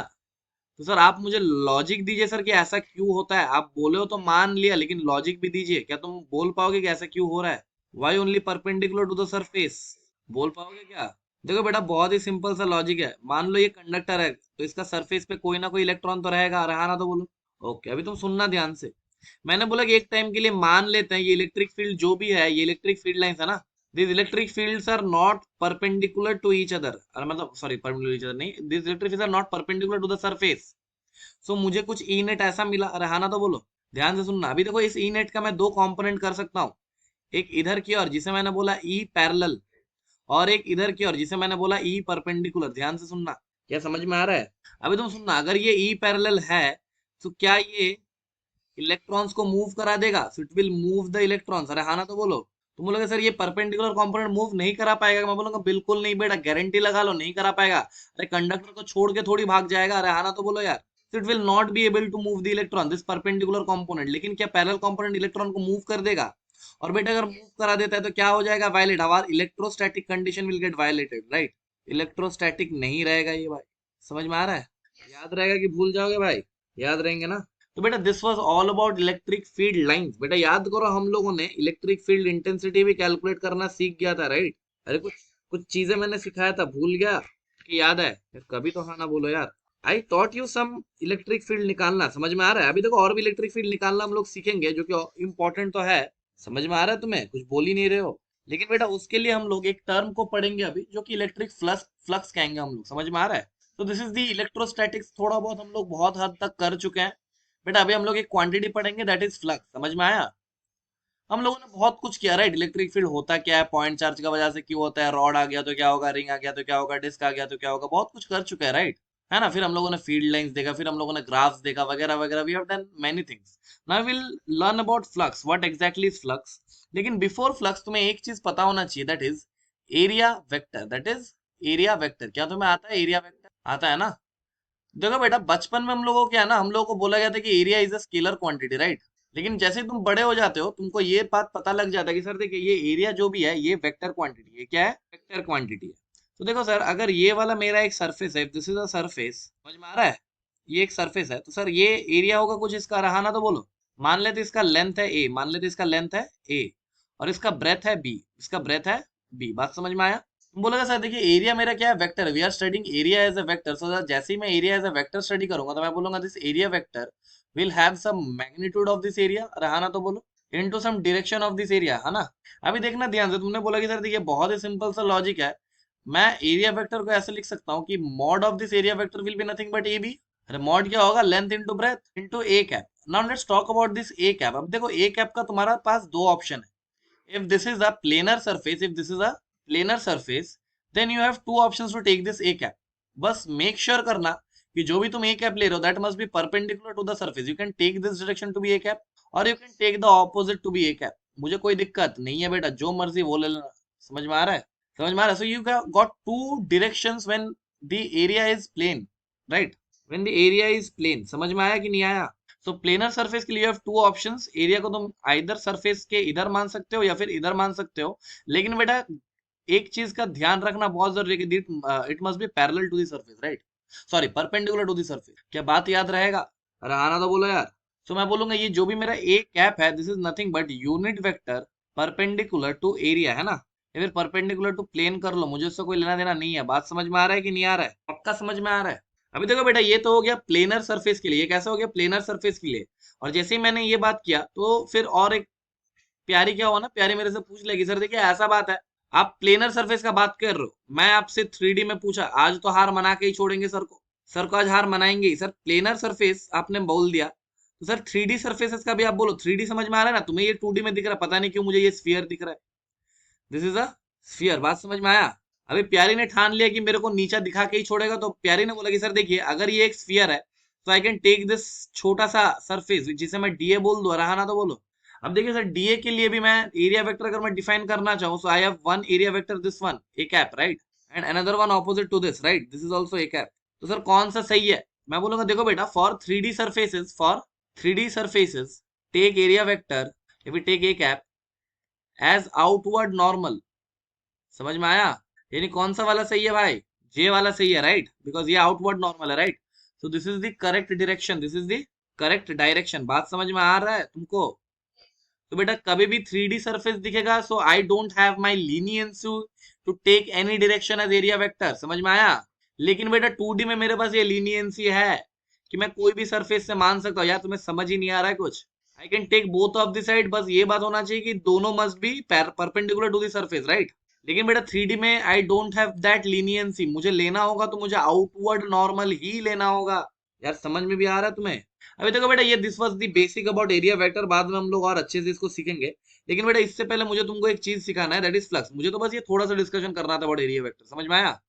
तो सर आप मुझे लॉजिक दीजिए सर कि ऐसा क्यों होता है। आप बोले हो तो मान लिया, लेकिन लॉजिक भी दीजिए। क्या तुम बोल पाओगे कि ऐसा क्यों हो रहा है? Why only perpendicular to the surface? बोल पाओगे क्या? देखो बेटा बहुत ही सिंपल सा लॉजिक है। मान लो ये कंडक्टर है, तो इसका सरफेस पे कोई ना कोई इलेक्ट्रॉन तो रहेगा, रहा ना तो बोलो। ओके अभी तुम सुनना ध्यान से। मैंने बोला कि एक टाइम के लिए मान लेते हैं ये इलेक्ट्रिक फील्ड जो भी है, ये इलेक्ट्रिक फील्ड लाइंस है ना, these electric fields are not perpendicular to each other, अरे मतलब sorry perpendicular to each other नहीं, these electric fields are not perpendicular to the surface. सो मुझे कुछ ई नेट ऐसा मिला, अरे हाँ ना तो बोलो। ध्यान से सुनना। अभी देखो इस ई नेट का मैं दो कंपोनेंट कर सकता हूँ। एक इधर की ओर जिसे मैंने बोला ई पैरेलल, और एक इधर की ओर जिसे मैंने बोला ई परपेंडिकुलर। ध्यान से सुनना। क्या समझ में आ रहा है? अभी तुम सुनना, अगर ये ई पैरेलल है तो क्या ये इलेक्ट्रॉन्स को मूव करा देगा? So it will move the electrons. अरे हाँ ना तो बोलो। तुम बोलोगे सर ये परपेंडिकुलर कंपोनेंट मूव नहीं करा पाएगा। मैं बोलूंगा बिल्कुल नहीं बेटा, गारंटी लगा लो नहीं करा पाएगा। अरे कंडक्टर को छोड़ के थोड़ी भाग जाएगा। अरे हाँ ना तो बोलो यार। So it will not be able to move the electron, this perpendicular component. लेकिन क्या पैरेलल कंपोनेंट इलेक्ट्रॉन को मूव कर देगा? और बेटा अगर मूव करा देता है तो क्या हो जाएगा? Violate, our electrostatic condition will get violated, right? Electrostatic नहीं रहेगा ये भाई। समझ में आ रहा है? याद रहेगा कि भूल जाओगे भाई? याद रहेंगे ना? तो बेटा this was all about electric field lines. बेटा याद करो हम लोगों ने इलेक्ट्रिक फील्ड इंटेंसिटी भी कैलकुलेट करना सीख गया था, राइट? अरे कुछ कुछ चीजें मैंने सिखाया था, भूल गया कि याद है? यार कभी तो हाँ ना बोलो यार। I taught you some electric field निकालना। समझ में आ रहा है? अभी देखो और भी इलेक्ट्रिक फील्ड निकालना हम लोग सीखेंगे, जो कि इंपॉर्टेंट तो है। समझ में आ रहा है तुम्हें? कुछ बोल ही नहीं रहे हो। लेकिन बेटा उसके लिए हम लोग एक टर्म को पढ़ेंगे अभी, जो कि इलेक्ट्रिक फ्लक्स फ्लक्स कहेंगे हम लोग। समझ में आ रहा है? तो दिस इज दी इलेक्ट्रोस्टैटिक्स। थोड़ा बहुत हम लोग बहुत हद तक कर चुके हैं। बेटा अभी हम लोग एक क्वांटिटी पढ़ेंगे, दैट इज फ्लक्स। समझ में आया? हम लोगों ने बहुत कुछ किया, राइट? इलेक्ट्रिक फील्ड होता क्या है, पॉइंट चार्ज का वजह से क्यों होता है, रॉड आ गया तो क्या होगा, रिंग आ गया तो क्या होगा, डिस्क आ गया तो क्या होगा, बहुत कुछ कर चुका है, राइट? है ना? फिर हम लोगों ने फील्ड लाइंस देखा, फिर हम लोगों ने ग्राफ्स देखा, वगैरह वगैरह। We have done many things. Now will learn about flux, what exactly is flux. लेकिन बिफोर फ्लक्स तुम्हें एक चीज पता होना चाहिए, that is area vector. That is area vector. क्या तुम्हें आता है एरिया वेक्टर? आता है ना? देखो बेटा बचपन में हम लोगों को क्या है ना, हम लोगों को बोला गया था कि area is a scalar quantity, right? लेकिन जैसे ही तुम बड़े हो जाते हो तुमको ये बात पता लग जाता है कि सर देखिए ये एरिया जो भी है ये वेक्टर क्वांटिटी है। क्या है? वेक्टर क्वांटिटी है। तो देखो सर अगर ये वाला मेरा एक सरफेस है, दिस इज अ सरफेस, समझ में आ रहा है? ये एक सरफेस है, तो सर ये एरिया होगा कुछ इसका, रहा ना तो बोलो। मान लेते इसका लेंथ है ए, मान लेते इसका लेंथ है ए, और इसका ब्रेथ है बी, इसका ब्रेथ है बी। बात समझ में आया? तुम बोलोगे सर देखिए एरिया मेरा क्या है, vector. We are studying area as a vector. So जैसे ही मैं area as a vector study करूंगा तो मैं बोलूंगा this area vector will have some magnitude of this area, रहा ना तो बोलो, into some direction of this area, है ना? अभी देखना ध्यान से, तुमने बोला कि सर देखिए बहुत ही सिंपल सा लॉजिक है। मैं एरिया वेक्टर को ऐसे लिख सकता हूँ कि mod of this area vector will be nothing but A B. अरे मॉड क्या होगा? Length into breadth into A cap. Now let's talk about this A cap. अब देखो ए कैप का तुम्हारा पास दो ऑप्शन है। if this is a planar surface, if this is a planar surface, then you have two options to take this a cap. बस make sure करना कि जो भी तुम a cap ले रहे हो that must be perpendicular to the surface. You can take this direction to be a cap or you can take the opposite to be a cap. मुझे कोई दिक्कत नहीं है बेटा, जो मर्जी वो ले लेना। समझ में आ रहा है? समझ में आ रहा है? So you got two directions when the area is plane, right? When the area is plane. समझ में आया कि नहीं आया? सो प्लेनर सरफेस के लिए हैव टू ऑप्शंस। एरिया को तुम आइदर सरफेस के इधर मान सकते हो या फिर इधर मान सकते हो। लेकिन बेटा एक चीज का ध्यान रखना बहुत जरूरी है कि it must be parallel to the surface, right? Sorry perpendicular to the surface. क्या बात याद रहेगा? अरे आना तो बोलो यार। सो मैं बोलूंगा ये जो भी मेरा ए कैप है, this is nothing but unit vector perpendicular to area, है ना? या फिर परपेंडिकुलर टू प्लेन कर लो, मुझे उससे कोई लेना देना नहीं है। बात समझ में आ रहा है कि नहीं आ रहा है? पक्का समझ में आ रहा है? अभी देखो बेटा ये तो हो गया प्लेनर सरफेस के लिए। ये कैसा हो गया? प्लेनर सरफेस के लिए। और जैसे ही मैंने ये बात किया तो फिर और एक प्यारी क्या हुआ ना, प्यारी मेरे से पूछ लेगी सर देखिए ऐसा बात है, आप प्लेनर सरफेस का बात कर रहे हो, मैं आपसे 3D में पूछा, आज तो हार मना के ही छोड़ेंगे सर को। सर को आज हार मनाएंगे ही। सर प्लेनर सरफेस आपने बोल दिया तो सर 3D सरफेसेस का भी आप बोलो। 3D समझ में आ रहा है ना तुम्हें? ये 2D में दिख रहा है, पता नहीं क्यों मुझे ये स्फीयर दिख रहा है। This is a sphere. बात समझ में आया? अभी प्यारी ने ठान लिया कि मेरे को नीचा दिखा के ही छोड़ेगा, तो प्यारी ने बोला कि सर देखिए अगर ये एक स्फीयर है तो आई कैन टेक दिस छोटा सा सरफेस जिसे मैं डीए बोल दूं, रहा ना तो बोलो। अब देखिए सर डीए के लिए भी मैं एरिया वेक्टर अगर मैं डिफाइन करना चाहूँ, so I have one area vector, this one A cap, right? And another one opposite to this, right? This is also A cap. तो सर कौन सा सही है? मैं बोलूंगा देखो बेटा, for 3D surfaces take area vector, if we take A cap as outward normal. समझ में आया? यानी कौन सा वाला सही है भाई? जे वाला सही है, राइट, बिकॉज ये आउटवर्ड नॉर्मल है, right. So this is the correct direction, this is the correct direction. बात समझ में आ रहा है तुमको? तो बेटा कभी भी 3D सरफेस दिखेगा, so I don't have my lenience to take any direction as area vector. समझ में आया? लेकिन बेटा 2D में मेरे पास ये लीनियंसी है कि मैं कोई भी सरफेस से मान सकता हूँ। यार तुम्हें समझ ही नहीं आ रहा है कुछ? I can take both of the side, बस ये बात होना चाहिए कि दोनों must be perpendicular to the surface, right. लेकिन बेटा 3D में I don't have that leniency, मुझे लेना होगा तो मुझे आउटवर्ड नॉर्मल ही लेना होगा। यार समझ में भी आ रहा है तुम्हें? अभी देखो बेटा, ये this was the basic about area vector, बाद में हम लोग और अच्छे से इसको सीखेंगे। लेकिन बेटा इससे पहले मुझे तुमको एक चीज सिखाना है, दैट इज फ्लक्स। मुझे तो बस ये थोड़ा सा डिस्कशन करना था अबाउट एरिया वेक्टर, समझ में आया?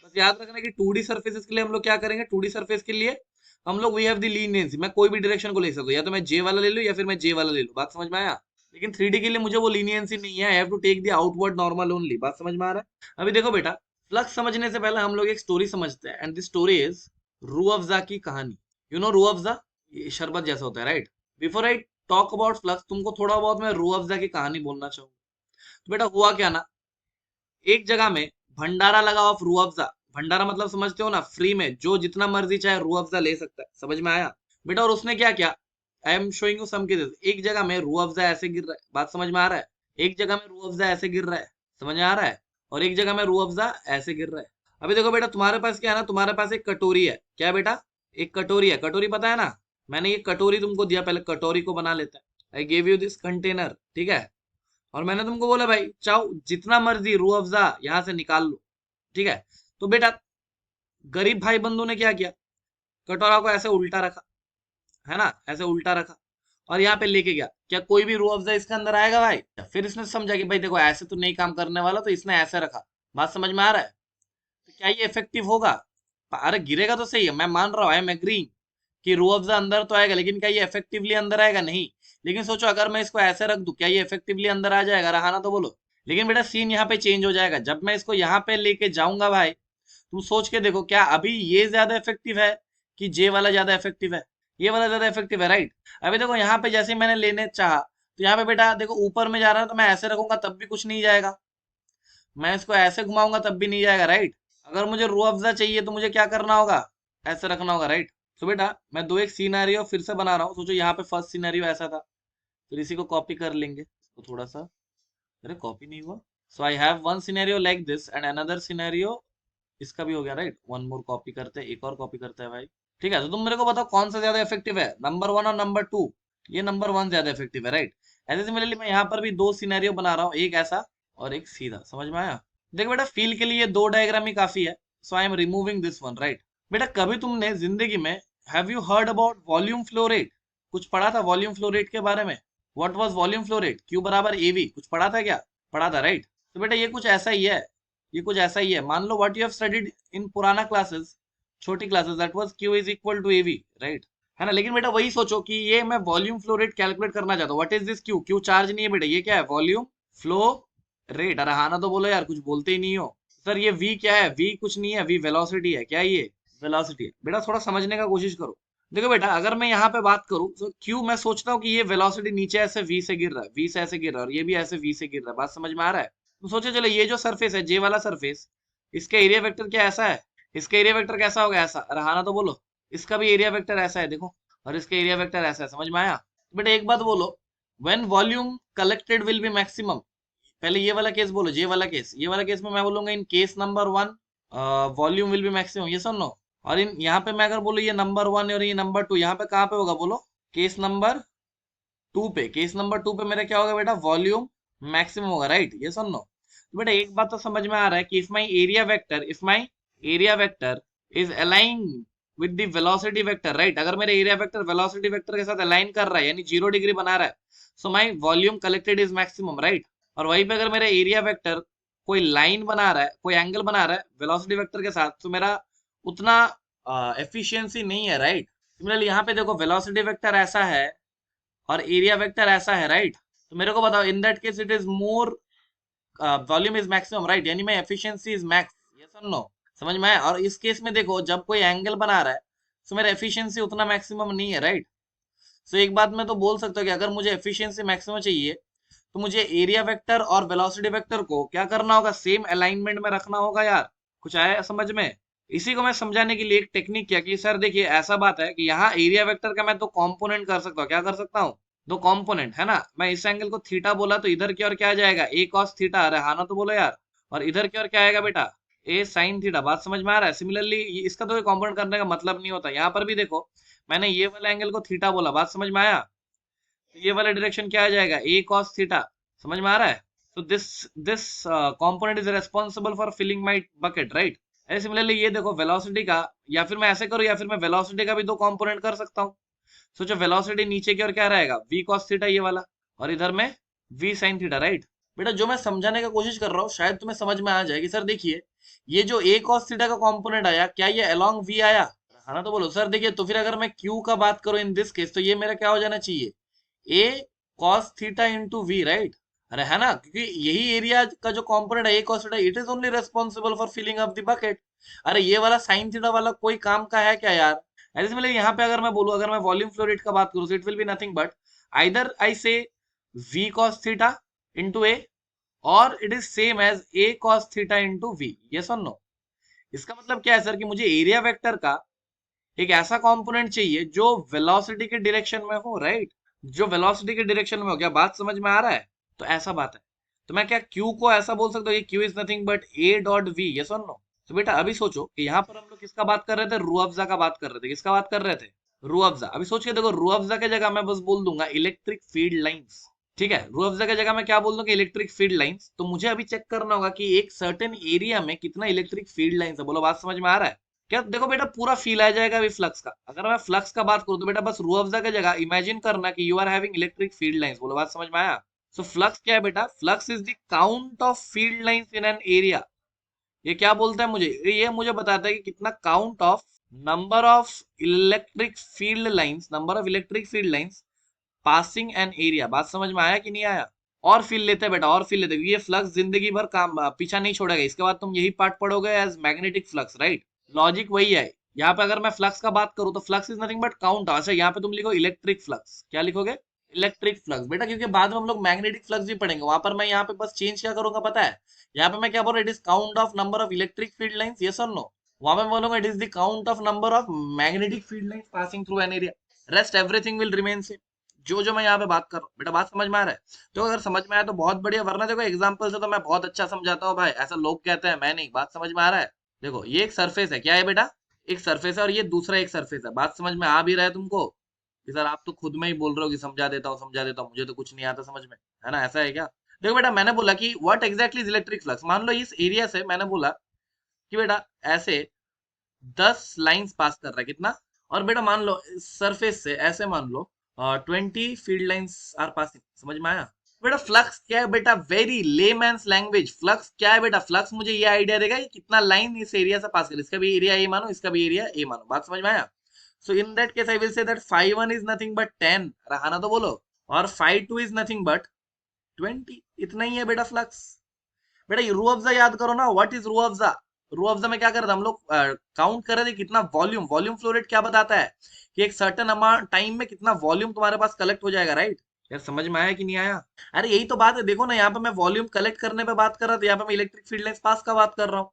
बस याद रखना कि 2D सर्फेसेस के लिए हम लोग क्या करेंगे, 2D सर्फेस के लिए हम लोग वी हैव द लीनियंसी, मैं कोई भी डायरेक्शन को ले सकता हूँ, या तो मैं जे वाला ले लूँ या फिर मैं जे वाला ले लूँ। बात समझ में आया? लेकिन 3D के लिए मुझे वो लीनियंसी नहीं है, I have to take the outward normal only. बात समझ में आ रहा है? अभी देखो बेटा, फ्लक्स समझने से पहले हम लोग एक स्टोरी समझते हैं, and the story is Rooh Afza की कहानी। यू नो रूह अफ़ज़ा, ये शरबत जैसा होता है, right. Before I talk about flux, तुमको थोड़ा बहुत मैं रूह अफ़ज़ा की कहानी बोलना चाहूंगा। तो बेटा हुआ क्या ना, एक जगह में भंडारा लगा ऑफ रूह अफ़ज़ा। भंडारा मतलब समझते हो ना, फ्री में जो जितना मर्जी चाहे रूह अफ़ज़ा ले सकता है। समझ में आया बेटा? और उसने क्या किया, I am showing you some cases. एक जगह में रूह अफ़ज़ा ऐसे गिर रहा है, बात समझ में आ रहा है? एक जगह में रूह अफ़ज़ा ऐसे गिर रहा है, समझ में आ रहा है? और एक जगह में रूह अफ़ज़ा ऐसे गिर रहा है। अभी देखो बेटा, तुम्हारे पास क्या है ना, तुम्हारे पास एक कटोरी है। क्या बेटा? एक कटोरी है। कटोरी पता है ना? मैंने ये कटोरी तुमको दिया, पहले कटोरी को बना लेता है। I gave you this container, ठीक है। और मैंने तुमको बोला भाई चाहो जितना मर्जी रूह अफ़ज़ा यहाँ से निकाल लो, ठीक है। तो बेटा गरीब भाई बंधु ने क्या किया, कटोरा को ऐसे उल्टा रखा, है ना, ऐसे उल्टा रखा, और यहाँ पे लेके गया। क्या कोई भी रूह अफ़ज़ा इसके अंदर आएगा भाई? फिर इसने समझा कि भाई देखो ऐसे तो नहीं काम करने वाला, तो इसने ऐसे रखा। बात समझ में आ रहा है? तो क्या ये इफेक्टिव होगा? अरे गिरेगा तो सही है, मैं मान रहा हूँ, आई एम एग्री कि रूह अफ़ज़ा अंदर तो आएगा, लेकिन क्या ये इफेक्टिवली अंदर आएगा? नहीं। लेकिन सोचो अगर मैं इसको ऐसे रख दूं, क्या ये इफेक्टिवली अंदर आ जाएगा? रहा ना, तो बोलो। लेकिन बेटा सीन यहाँ पे चेंज हो जाएगा, जब मैं इसको यहाँ पे लेके जाऊंगा भाई, तुम सोच के देखो, क्या अभी ये ज्यादा इफेक्टिव है कि जे वाला ज्यादा इफेक्टिव है? ये वाला ज्यादा इफेक्टिव है, राइट। अभी देखो यहाँ पे जैसे मैंने लेने चाहा, तो यहाँ पे बेटा देखो ऊपर में जा रहा है, तो मैं ऐसे रखूंगा तब भी कुछ नहीं जाएगा, मैं इसको ऐसे घुमाऊंगा तब भी नहीं जाएगा, राइट। अगर मुझे रूह अफ़ज़ा चाहिए तो मुझे क्या करना होगा, ऐसे रखना होगा, राइट। तो बेटा मैं दो एक सिनेरियो फिर से बना रहा हूँ। सोचो यहाँ पे फर्स्ट सिनेरियो ऐसा था, फिर इसी को कॉपी कर लेंगे, तो थोड़ा सा, अरे कॉपी नहीं हुआ। So I have one scenario like this and another scenario, इसका भी हो गया, राइट। वन मोर कॉपी करते हैं, एक और कॉपी करते हैं भाई, ठीक है। तो तुम मेरे को बताओ कौन सा ज्यादा इफेक्टिव है, नंबर 1 और नंबर 2? ये नंबर 1 ज्यादा इफेक्टिव है, राइट। ऐसे सिमिलरली मैं यहाँ पर भी दो सिनेरियो बना रहा हूँ, एक ऐसा और एक सीधा। समझ में आया? देखो बेटा फील के लिए दो डायग्राम ही काफी है, so I am removing this one, right. बेटा कभी तुमने जिंदगी में have you heard about volume flow rate? कुछ पढ़ा था वॉल्यूम फ्लो रेट के बारे में? What was volume flow rate? Q बराबर एवी, कुछ पढ़ा था क्या? पढ़ा था, राइट। तो बेटा ये कुछ ऐसा ही है, ये कुछ ऐसा ही है। मान लो what you have studied in पुराना क्लासेस, छोटी classes, that was Q is equal to AV, right, है ना। लेकिन बेटा वही सोचो कि ये मैं वॉल्यूम फ्लो रेट कैलकुलेट करना चाहता हूँ। What is this Q? Q charge नहीं है बेटा, ये क्या है, वॉल्यूम फ्लो रेट। अरे हाँ ना, तो बोलो यार, कुछ बोलते ही नहीं हो। सर ये वी क्या है? वी कुछ नहीं है, वी वेलोसिटी है। क्या ये वेलोसिटी है? बेटा थोड़ा समझने का कोशिश करो। देखो बेटा अगर मैं यहाँ पे बात करूँ तो क्यू, मैं सोचता हूँ कि ये वेलोसिटी नीचे ऐसे वी से गिर रहा है, वी से ऐसे गिर रहा है, और ये भी ऐसे वी से गिर रहा है। बात समझ में आ रहा है? तो सोचो चलो ये जो सरफेस है, जे वाला सरफेस, इसका एरिया वेक्टर क्या ऐसा है? इसका एरिया वेक्टर कैसा होगा? ऐसा। अरे हाँ ना, तो बोलो। इसका भी एरिया वेक्टर ऐसा है, देखो, और इसका एरिया वेक्टर ऐसा है। समझ में आया? बेटा एक बात बोलो, when volume collected will be maximum. पहले ये वाला केस बोलो, जे वाला केस। ये वाला केस में मैं बोलूंगा in case number 1 volume will be maximum, ये सुन लो। और इन यहाँ पे मैं अगर बोलूँ ये नंबर 1 और ये नंबर 2, यहाँ पे कहाँ पे होगा बोलो? केस नंबर 2 पे। केस नंबर 2 पे मेरा क्या होगा बेटा? वॉल्यूम मैक्सिमम होगा, राइट। ये सुन लो। तो बेटा एक बात तो समझ में आ रहा है कि if my area vector is align with the velocity vector, right. अगर मेरा एरिया वेक्टर वेलोसिटी वेक्टर के साथ अलाइन कर रहा है, यानी 0 डिग्री बना रहा है, so my volume collected is maximum, right. और वहीं पे अगर मेरा एरिया वेक्टर कोई लाइन बना रहा है, कोई एंगल बना रहा है वेलोसिटी वेक्टर के साथ, तो मेरा उतना एफिशिएंसी नहीं है, राइट। सिमिलरली यहाँ पे देखो वेलोसिटी वेक्टर ऐसा है और एरिया वेक्टर ऐसा है, राइट। तो मेरे को बताओ इन that case it is more volume is maximum, right, यानी मैं एफिशिएंसी इज मैक्स। यस और नो? समझ में आया? और इस केस में देखो, जब कोई एंगल बना रहा है तो मेरा एफिशिएंसी उतना मैक्सिमम नहीं है, राइट? सो एक बात मैं तो बोल सकता हूँ कि अगर मुझे एफिशिएंसी मैक्सिमम चाहिए तो मुझे एरिया वेक्टर और वेलोसिटी वेक्टर को क्या करना होगा, सेम अलाइनमेंट में रखना होगा यार। कुछ आया समझ में? इसी को मैं समझाने के लिए एक टेक्निक किया कि सर देखिए ऐसा बात है कि यहाँ एरिया वेक्टर का मैं दो कंपोनेंट कर सकता हूँ। क्या कर सकता हूँ? दो कंपोनेंट है ना। मैं इस एंगल को थीटा बोला तो इधर की ओर क्या आ जाएगा, ए कॉस थीटा। अरे हाँ ना, तो बोलो यार। और इधर की ओर क्या आएगा बेटा, ए साइन थीटा। बात समझ में आ रहा है? सिमिलरली इसका तो कंपोनेंट करने का मतलब नहीं होता। यहाँ पर भी देखो, मैंने ये वाला एंगल को थीटा बोला, बात समझ में आया? तो ये वाला डायरेक्शन क्या आ जाएगा, ए कॉस थीटा। समझ में आ रहा है? तो this component is responsible for filling my bucket, right? ऐसे सिमिलरली ये देखो वेलोसिटी का, या फिर मैं ऐसे करूँ, या फिर मैं वेलोसिटी का भी दो कंपोनेंट कर सकता हूँ। सोचो वेलोसिटी नीचे की ओर क्या रहेगा, वी कॉस थीटा ये वाला, और इधर में वी साइन थीटा, राइट? बेटा जो मैं समझाने का कोशिश कर रहा हूँ शायद तुम्हें समझ में आ जाएगी। सर देखिए, ये जो ए कॉस थीटा का कंपोनेंट आया, क्या ये अलोंग वी आया? हाँ ना, तो बोलो सर। देखिए तो फिर अगर मैं क्यू का बात करूँ इन दिस केस, तो ये मेरा क्या हो जाना चाहिए, A cos theta into V, right? अरे है ना, क्योंकि यही एरिया का जो कंपोनेंट है A cos theta, it is only responsible for filling up the bucket. अरे ये वाला साइन थीटा वाला कोई काम का है क्या यार? ऐसे मतलब यहाँ पे अगर मैं बोलूं, अगर मैं वॉल्यूम फ्लो रेट का बात करूं, it will be nothing but either I say V cos theta into A, और it is same as A cos theta into V. Yes और नो? इसका मतलब क्या है सर, कि मुझे एरिया वेक्टर का एक ऐसा कंपोनेंट चाहिए जो वेलोसिटी के डायरेक्शन में हो, राइट? जो वेलोसिटी के डायरेक्शन में हो। क्या बात समझ में आ रहा है? तो ऐसा बात है। तो मैं क्या क्यू को ऐसा बोल सकता हूँ कि Q is nothing but A dot V? Yes और नो? तो बेटा अभी सोचो कि यहाँ पर हम लोग किसका बात कर रहे थे, रू अफ़ज़ा का बात कर रहे थे। किसका बात कर रहे थे? रू अफ़ज़ा। अभी सोच के देखो, रू अफ़ज़ा की जगह मैं बस बोल दूंगा इलेक्ट्रिक फील्ड लाइंस। ठीक है, रू अफ़ज़ा की जगह मैं क्या बोल दूंगा, इलेक्ट्रिक फील्ड लाइंस। तो मुझे अभी चेक करना होगा कि एक सर्टेन एरिया में कितना इलेक्ट्रिक फील्ड लाइंस है। बोलो बात समझ में आ रहा है? क्या देखो बेटा, पूरा फील आ जाएगा अभी फ्लक्स का। अगर मैं फ्लक्स का बात करूं तो बेटा बस रू अफ़ज़ा की जगह इमेजिन करना कि you are having electric field lines. बोलो बात समझ में आया? सो फ्लक्स क्या है बेटा, flux is the count of field lines in an area. ये क्या बोलता है मुझे, ये मुझे बताता है कि कितना count of number of electric field lines, number of electric field lines passing an area. बात समझ में आया कि नहीं आया? और फील लेते हैं बेटा, और फील लेते हैं। ये फ्लक्स जिंदगी भर काम पीछा नहीं छोड़ेगा। इसके बाद तुम यही पार्ट पढ़ोगे as magnetic flux, right? Logic वही है। यहाँ पे अगर मैं फ्लक्स का बात करूं तो flux is nothing but count. अच्छा यहाँ पे तुम लिखो इलेक्ट्रिक फ्लक्स। क्या लिखोगे? इलेक्ट्रिक फ्लक्स बेटा, क्योंकि बाद में हम लोग मैग्नेटिक फ्लक्स भी पढ़ेंगे। वहां पर मैं यहाँ पे बस चेंज क्या करूंगा पता है? यहाँ पे मैं क्या बोल रहा हूँ, it is count of number of electric field lines. Yes और नो? वहां पे मैं बोलूंगा it is the count of number of magnetic field lines passing through an area. Rest everything will remain same. जो जो मैं यहाँ पे बात कर रहा हूँ बेटा, बात समझ में आ रहा है? तो अगर समझ में आया तो बहुत बढ़िया, वरना देखो एग्जाम्पल से तो मैं बहुत अच्छा समझाता हूँ भाई, ऐसा लोग कहते हैं, मैं नहीं। बात समझ में आ रहा है? देखो ये एक सरफेस है, क्या है बेटा, एक सरफेस है, और ये दूसरा एक सरफेस है। बात समझ में आ भी रहा है तुमको? कि सर आप तो खुद में ही बोल रहे हो कि समझा देता हूँ समझा देता हूँ, मुझे तो कुछ नहीं आता समझ में, है ना? ऐसा है क्या? देखो बेटा, मैंने बोला कि what exactly is electric flux. मान लो इस एरिया से मैंने बोला कि बेटा ऐसे 10 लाइंस पास कर रहा है, कितना? और बेटा मान लो सरफेस से ऐसे मान लो 20 फील्ड लाइंस आर पासिंग। समझ में आया? बेटा फ्लक्स क्या है बेटा, वेरी लेमैन्स लैंग्वेज। फ्लक्स क्या है बेटा, फ्लक्स मुझे ये आइडिया देगा कि कितना लाइन इस एरिया से पास कर। इसका भी एरिया ए मानो, इसका भी एरिया ए मानो। बात समझ में आया? So in that case I will say that φ1 is nothing but 10। रहा ना, तो बोलो। और φ2 इज नथिंग बट 20। इतना ही है बेटा फ्लक्स। बेटा ये रू अफ़ज़ा याद करो ना, व्हाट इज रू अफ़ज़ा? रू अफ़ज़ा में क्या कर रहे थे हम लोग, काउंट कर रहे थे कितना वॉल्यूम। वॉल्यूम फ्लो रेट क्या बताता है कि एक सर्टेन अमाउंट टाइम में कितना वॉल्यूम तुम्हारे पास कलेक्ट हो जाएगा, राइट? यार समझ में आया कि नहीं आया? अरे यही तो बात है, देखो ना, यहाँ पे मैं वॉल्यूम कलेक्ट करने पे बात कर रहा था, यहाँ पे मैं इलेक्ट्रिक फील्ड लाइंस पास का बात कर रहा हूँ।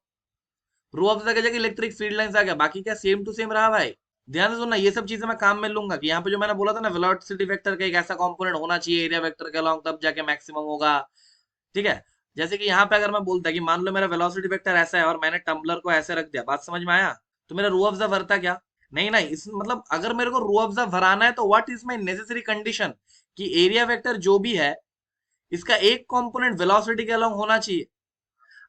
रू अफ़ज़ा की जगह इलेक्ट्रिक फील्ड लाइंस आ गया, बाकी क्या सेम टू सेम रहा भाई? ध्यान से सुनना, ये सब चीजें मैं काम में लूंगा कि यहाँ पे जो मैंने बोला था ना, वेलोसिटी वेक्टर का एक ऐसा कंपोनेंट होना चाहिए एरिया वेक्टर के अलॉन्ग, तब जाके मैक्सिमम होगा। ठीक है? जैसे कि यहाँ पे अगर मैं बोलता कि मान लो मेरा वेलोसिटी वेक्टर ऐसा है और मैंने टम्बलर को ऐसे रख दिया। बात समझ में आया? तो मेरा रू अफ़ज़ा भरता क्या? नहीं नहीं, इस मतलब अगर मेरे को रू अफ़ज़ा भराना है तो what is my necessary condition, कि एरिया वेक्टर जो भी है इसका एक कंपोनेंट वेलोसिटी के अलॉन्ग होना चाहिए।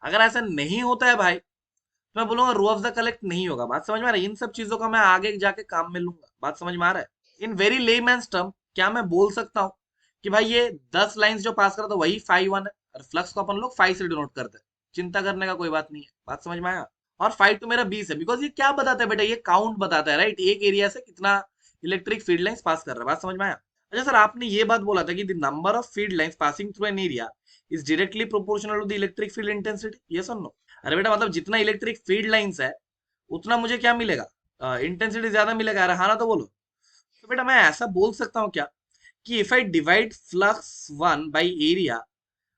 अगर ऐसा नहीं होता है भाई, तो मैं बोलूंगा रू अफ़ज़ा कलेक्ट नहीं होगा। बात समझ में आ रहा है? इन सब चीजों का मैं आगे जाके काम में लूंगा। बात समझ में आ रहा है? इन वेरी लेमैन्स टर्म क्या मैं बोल सकता हूँ कि भाई ये 10 लाइंस जो पास करा तो वही φ1 है, और फ्लक्स को अपन लोग फाइ से डिनोट करते हैं। चिंता करने का कोई बात नहीं है। बात समझ में आया? और φ2 मेरा 20 है, बिकॉज ये क्या बताता है बेटा, ये काउंट बताता है, राइट? एक एरिया से कितना इलेक्ट्रिक फील्ड लाइंस पास कर रहा है। बात समझ में आया? अच्छा सर, आपने ये बात बोला था कि the number of field lines passing through an area is directly proportional to the electric field intensity. Yes और नो? अरे बेटा मतलब जितना इलेक्ट्रिक फील्ड लाइंस है उतना मुझे क्या मिलेगा, इंटेंसिटी ज्यादा मिलेगा। अरे हाँ ना, तो बोलो। तो बेटा मैं ऐसा बोल सकता हूँ क्या कि if I divide flux one by area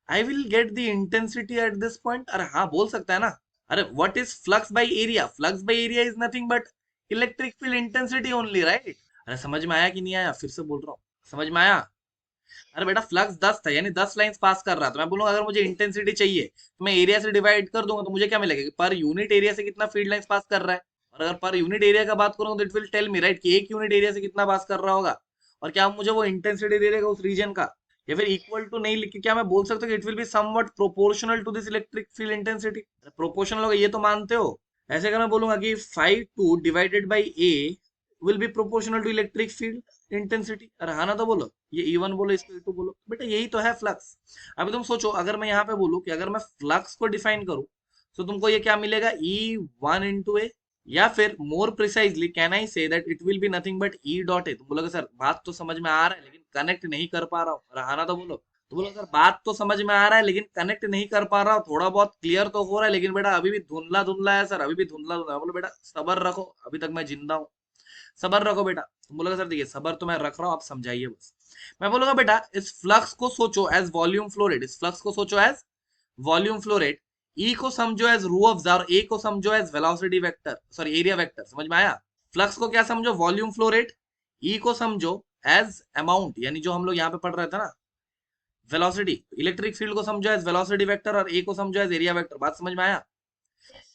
I will get the intensity at this point. अरे हाँ बोल सकता है ना। अरे what is flux by area? Flux by area is nothing but electric field intensity only, right? अरे समझ में आया कि नहीं आया? फिर से बोल रहा हूँ, समझ में आया? अरे बेटा फ्लक्स 10 था, यानी 10 लाइंस पास कर रहा था। मैं बोलूंगा अगर मुझे इंटेंसिटी चाहिए तो मैं एरिया से डिवाइड कर दूंगा, तो मुझे क्या मिलेगा कि पर यूनिट एरिया से कितना फील्ड लाइंस पास कर रहा है। और अगर पर यूनिट एरिया का बात करूंगा तो it will tell me right कि एक यूनिट एरिया से कितना पास कर रहा होगा। और क्या मुझे वो इंटेंसिटी दे देगा उस रीजन का? या फिर इक्वल टू नहीं लिख के क्या मैं बोल सकता हूँ कि it will be somewhat proportional to this electric field intensity? Proportional होगा ये तो मानते हो। ऐसे अगर मैं बोलूंगा कि 5 2 divided by A will be proportional to electric field intensity. अरे हाँ ना, तो बोलो। ये E1 बोलो, इसको E2 बोलो, बेटा यही तो है फ्लक्स। अभी तुम सोचो, अगर मैं यहाँ पे बोलूँ कि अगर मैं फ्लक्स को डिफाइन करूँ तो तुमको ये क्या मिलेगा, E1 × A। या फिर more precisely can I say that it will be nothing but E dot A. तुम बोलोगे सर बात तो समझ में आ रहा है लेकिन कनेक्ट नहीं कर पा रहा हूँ। अरे हाँ ना, तो बोलो। तो बोलो सर बात तो समझ में आ रहा है लेकिन कनेक्ट नहीं कर पा रहा हूँ, थोड़ा बहुत क्लियर तो हो रहा है लेकिन बेटा अभी भी धुंधला धुंधला है सर, अभी भी धुंधला धुंधला है। बोलो बेटा सबर रखो, अभी तक मैं जिंदा हूँ, सबर रखो बेटा। तुम बोलोगे सर देखिए सबर तो मैं रख रहा हूँ, आप समझाइए बस। मैं बोलूंगा बेटा इस फ्लक्स को सोचो एज वॉल्यूम फ्लो रेट, इस फ्लक्स को सोचो as volume flow rate. E को समझो as rue of jar, A को समझो as velocity vector, sorry area vector. समझ में आया? फ्लक्स को क्या समझो, वॉल्यूम फ्लो रेट। ई को समझो एज अमाउंट, यानी जो हम लोग यहाँ पे पढ़ रहे थे ना, वेलोसिटी। इलेक्ट्रिक फील्ड को समझो एज वेलोसिटी वेक्टर और ए को समझो एज एरिया वेक्टर। बात समझ में आया?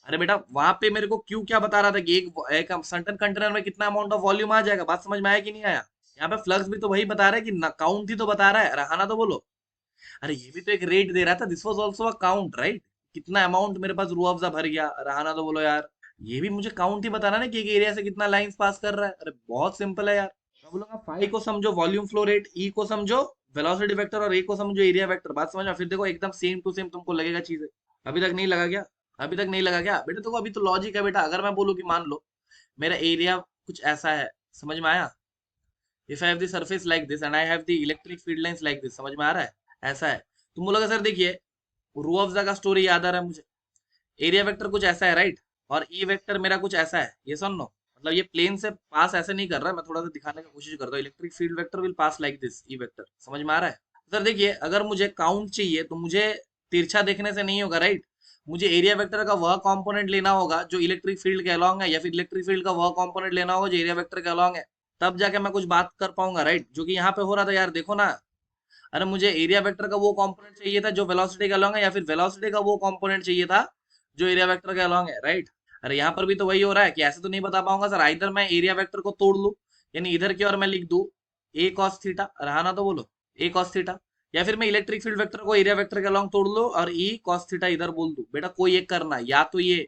अरे बेटा वहां पे मेरे को क्यों क्या बता रहा था कि एक सर्टेन कंटेनर में कितना अमाउंट ऑफ वॉल्यूम आ जाएगा। बात समझ में आया कि नहीं आया? यहाँ पे फ्लक्स भी तो वही बता रहा है कि काउंट ही तो बता रहा है। अरे हाँ ना, तो बोलो। अरे ये भी तो एक रेट दे रहा था, this was also a count right. कितना अमाउंट मेरे पास रूह अफ़ज़ा भर गया। अरे हाँ ना, तो बोलो यार। ये भी मुझे काउंट ही बताना ना कि एक एरिया से कितना लाइंस पास कर रहा है। अरे बहुत सिंपल है यार। मैं बोलूंगा फाई को समझो वॉल्यूम फ्लो रेट, ई को समझो वेलोसिटी वेक्टर और ए को समझो एरिया वेक्टर। बात समझ में? फिर देखो एकदम सेम टू सेम तुमको लगेगा चीजें। अभी तक नहीं लगा क्या? अभी तक नहीं लगा क्या बेटा? देखो अभी तो लॉजिक है बेटा। अगर मैं बोलूँ कि मान लो मेरा एरिया कुछ ऐसा है, समझ में आया? If I have the surface like this and I have the electric field lines like this, समझ में आ रहा है? ऐसा है। तुम बोलोगे सर देखिए रू अफ़ज़ा का स्टोरी याद आ रहा है मुझे। एरिया वेक्टर कुछ ऐसा है राइट, और ई वेक्टर मेरा कुछ ऐसा है। ये सुन लो, मतलब ये प्लेन से पास ऐसे नहीं कर रहा है, मैं थोड़ा सा दिखाने की कोशिश करता हूँ। Electric field vector will pass like this, E vector. समझ में आ रहा है? सर देखिए अगर मुझे काउंट चाहिए तो मुझे तिरछा देखने से नहीं होगा राइट। मुझे एरिया वेक्टर का वह कंपोनेंट लेना होगा जो इलेक्ट्रिक फील्ड के अलॉन्ग है, या फिर इलेक्ट्रिक फील्ड का वह कंपोनेंट लेना होगा जो एरिया वेक्टर के अलॉन्ग है। तब जाके मैं कुछ बात कर पाऊंगा राइट, जो कि यहाँ पे हो रहा था यार। देखो ना, अरे मुझे एरिया वेक्टर का वो कंपोनेंट चाहिए था जो वेलोसिटी के अलॉन्ग है, या फिर वेलोसिटी का वो कंपोनेंट चाहिए था जो एरिया वेक्टर के अलॉन्ग है, राइट? अरे यहाँ पर भी तो वही हो रहा है कि ऐसे तो नहीं बता पाऊंगा सर। इधर मैं एरिया वेक्टर को तोड़ लूं, यानी इधर की ओर मैं लिख दूं ए कॉस थीटा, रहा ना, तो बोलो ए कॉस थीटा। या फिर मैं इलेक्ट्रिक फील्ड वेक्टर को एरिया वेक्टर के अलॉन्ग तोड़ लूं और ई कॉस थीटा इधर बोल दूं। बेटा कोई एक करना, या तो ये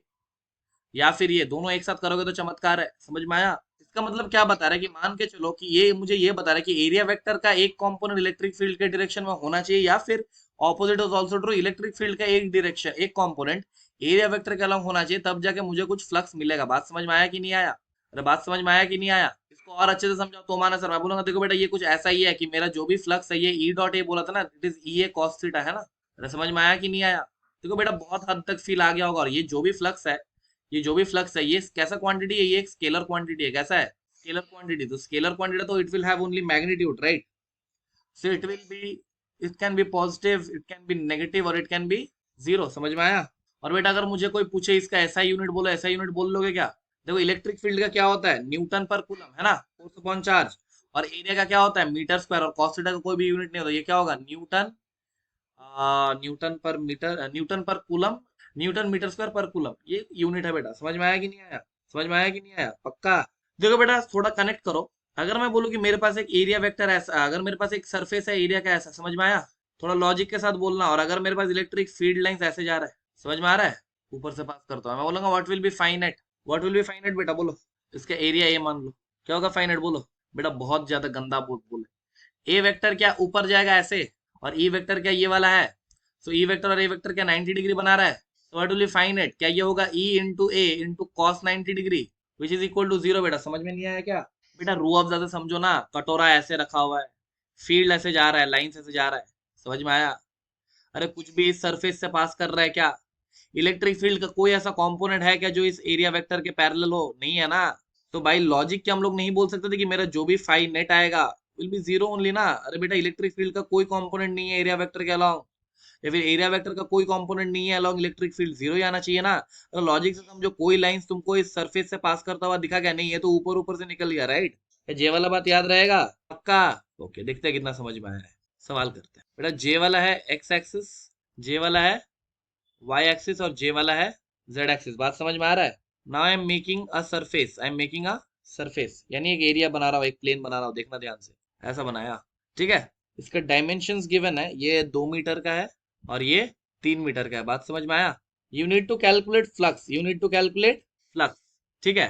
या फिर ये, दोनों एक साथ करोगे तो चमत्कार है। समझ में आया? इसका मतलब क्या बता रहा है कि मान के चलो कि ये मुझे ये बता रहा है कि एरिया वेक्टर का एक कंपोनेंट इलेक्ट्रिक फील्ड के डायरेक्शन में होना चाहिए, या फिर opposite is also true, electric field का एक डायरेक्शन एक कंपोनेंट एरिया वेक्टर के अलॉन्ग होना चाहिए, तब जाके मुझे कुछ फ्लक्स मिलेगा। बात समझ में आया कि नहीं आया? अरे बात समझ में आया कि नहीं आया? इसको और अच्छे से समझाओ तो माना सर। मैं बोलूंगा देखो बेटा ये कुछ ऐसा ही है कि मेरा जो भी फ्लक्स है, ये ई डॉट ए बोला था ना, it is E A cos theta, है ना? अरे समझ में आया कि नहीं आया? देखो बेटा बहुत हद तक फील आ गया होगा। और ये जो भी फ्लक्स है, ये जो भी फ्लक्स है, ये कैसा क्वांटिटी है? ये एक स्केलर क्वांटिटी है। कैसा है? Scalar quantity. तो स्केलर क्वांटिटी तो it will have only magnitude right. So it will B, it can be positive, it can be negative और इट कैन बी जीरो। समझ में आया? और बेटा अगर मुझे कोई पूछे इसका ऐसा यूनिट बोलो, ऐसा यूनिट बोल लोगे क्या? देखो इलेक्ट्रिक फील्ड का क्या होता है, न्यूटन पर कूलम, है ना, फोर्स अपॉन चार्ज। और एरिया का क्या होता है, मीटर स्क्वायर। और cos थीटा का कोई भी यूनिट नहीं होता, ये क्या होगा, न्यूटन, न्यूटन पर मीटर, न्यूटन पर कूलम, न्यूटन मीटर स्क्वायर पर कूलम, ये यूनिट है बेटा। समझ में आया कि नहीं आया? समझ में आया कि नहीं आया? पक्का? देखो बेटा थोड़ा कनेक्ट करो। अगर मैं बोलूँ कि मेरे पास एक एरिया वेक्टर ऐसा, अगर मेरे पास एक सरफेस है एरिया का ऐसा, समझ में आया? थोड़ा लॉजिक के साथ बोलना। और अगर मेरे पास इलेक्ट्रिक फील्ड लाइंस ऐसे जा रहा है, समझ में आ रहा है, ऊपर से पास करता हूँ, मैं बोलूंगा what will be finite, what will be finite बेटा बोलो। इसका एरिया ए मान लो, क्या होगा फाइनाइट बोलो। बेटा बहुत ज्यादा गंदा बोले। ए वेक्टर क्या ऊपर जाएगा ऐसे, और ई वेक्टर क्या ये वाला है। सो ई वेक्टर और ए वेक्टर क्या 90 डिग्री बना रहा है। तो what will be find it, क्या ये होगा E into A into cos 90 degree which is equal to zero. बेटा समझ में नहीं आया क्या? बेटा रू ऑफ ज्यादा समझो ना, कटोरा ऐसे रखा हुआ है, फील्ड ऐसे जा रहा है, लाइन ऐसे जा रहा है, समझ में आया? अरे कुछ भी इस सरफेस से पास कर रहा है क्या? इलेक्ट्रिक फील्ड का कोई ऐसा कंपोनेंट है क्या जो इस एरिया वेक्टर के पैरेलल हो? नहीं है ना। तो भाई लॉजिक के हम लोग नहीं बोल सकते थे कि मेरा जो भी फाई नेट आएगा विल बी जीरो ओनली ना। अरे बेटा इलेक्ट्रिक फील्ड का कोई कंपोनेंट नहीं है एरिया वेक्टर के अलावा, या फिर एरिया वेक्टर का कोई कंपोनेंट नहीं है अलॉन्ग इलेक्ट्रिक फील्ड, जीरो ही आना चाहिए ना। तो लॉजिक से समझो, कोई लाइंस तुमको इस सरफेस से पास करता हुआ दिखा क्या? नहीं, है तो ऊपर ऊपर से निकल गया, राइट? जे वाला बात याद रहेगा पक्का? ओके, देखते हैं कितना समझ में आया है। सवाल करते हैं बेटा। जे वाला है एक्स एक्सिस, जे वाला है वाई एक्सिस और जे वाला है जेड एक्सिस। बात समझ में आ रहा है? Now I am making a surface, I am making a surface, यानी एक एरिया बना रहा हूँ, एक प्लेन बना रहा हूँ। देखना ध्यान से, ऐसा बनाया, ठीक है। इसका डायमेंशंस गिवन है, ये 2 मीटर का है और ये 3 मीटर का है। बात समझ में आया? You need to calculate flux, you need to calculate flux, ठीक है।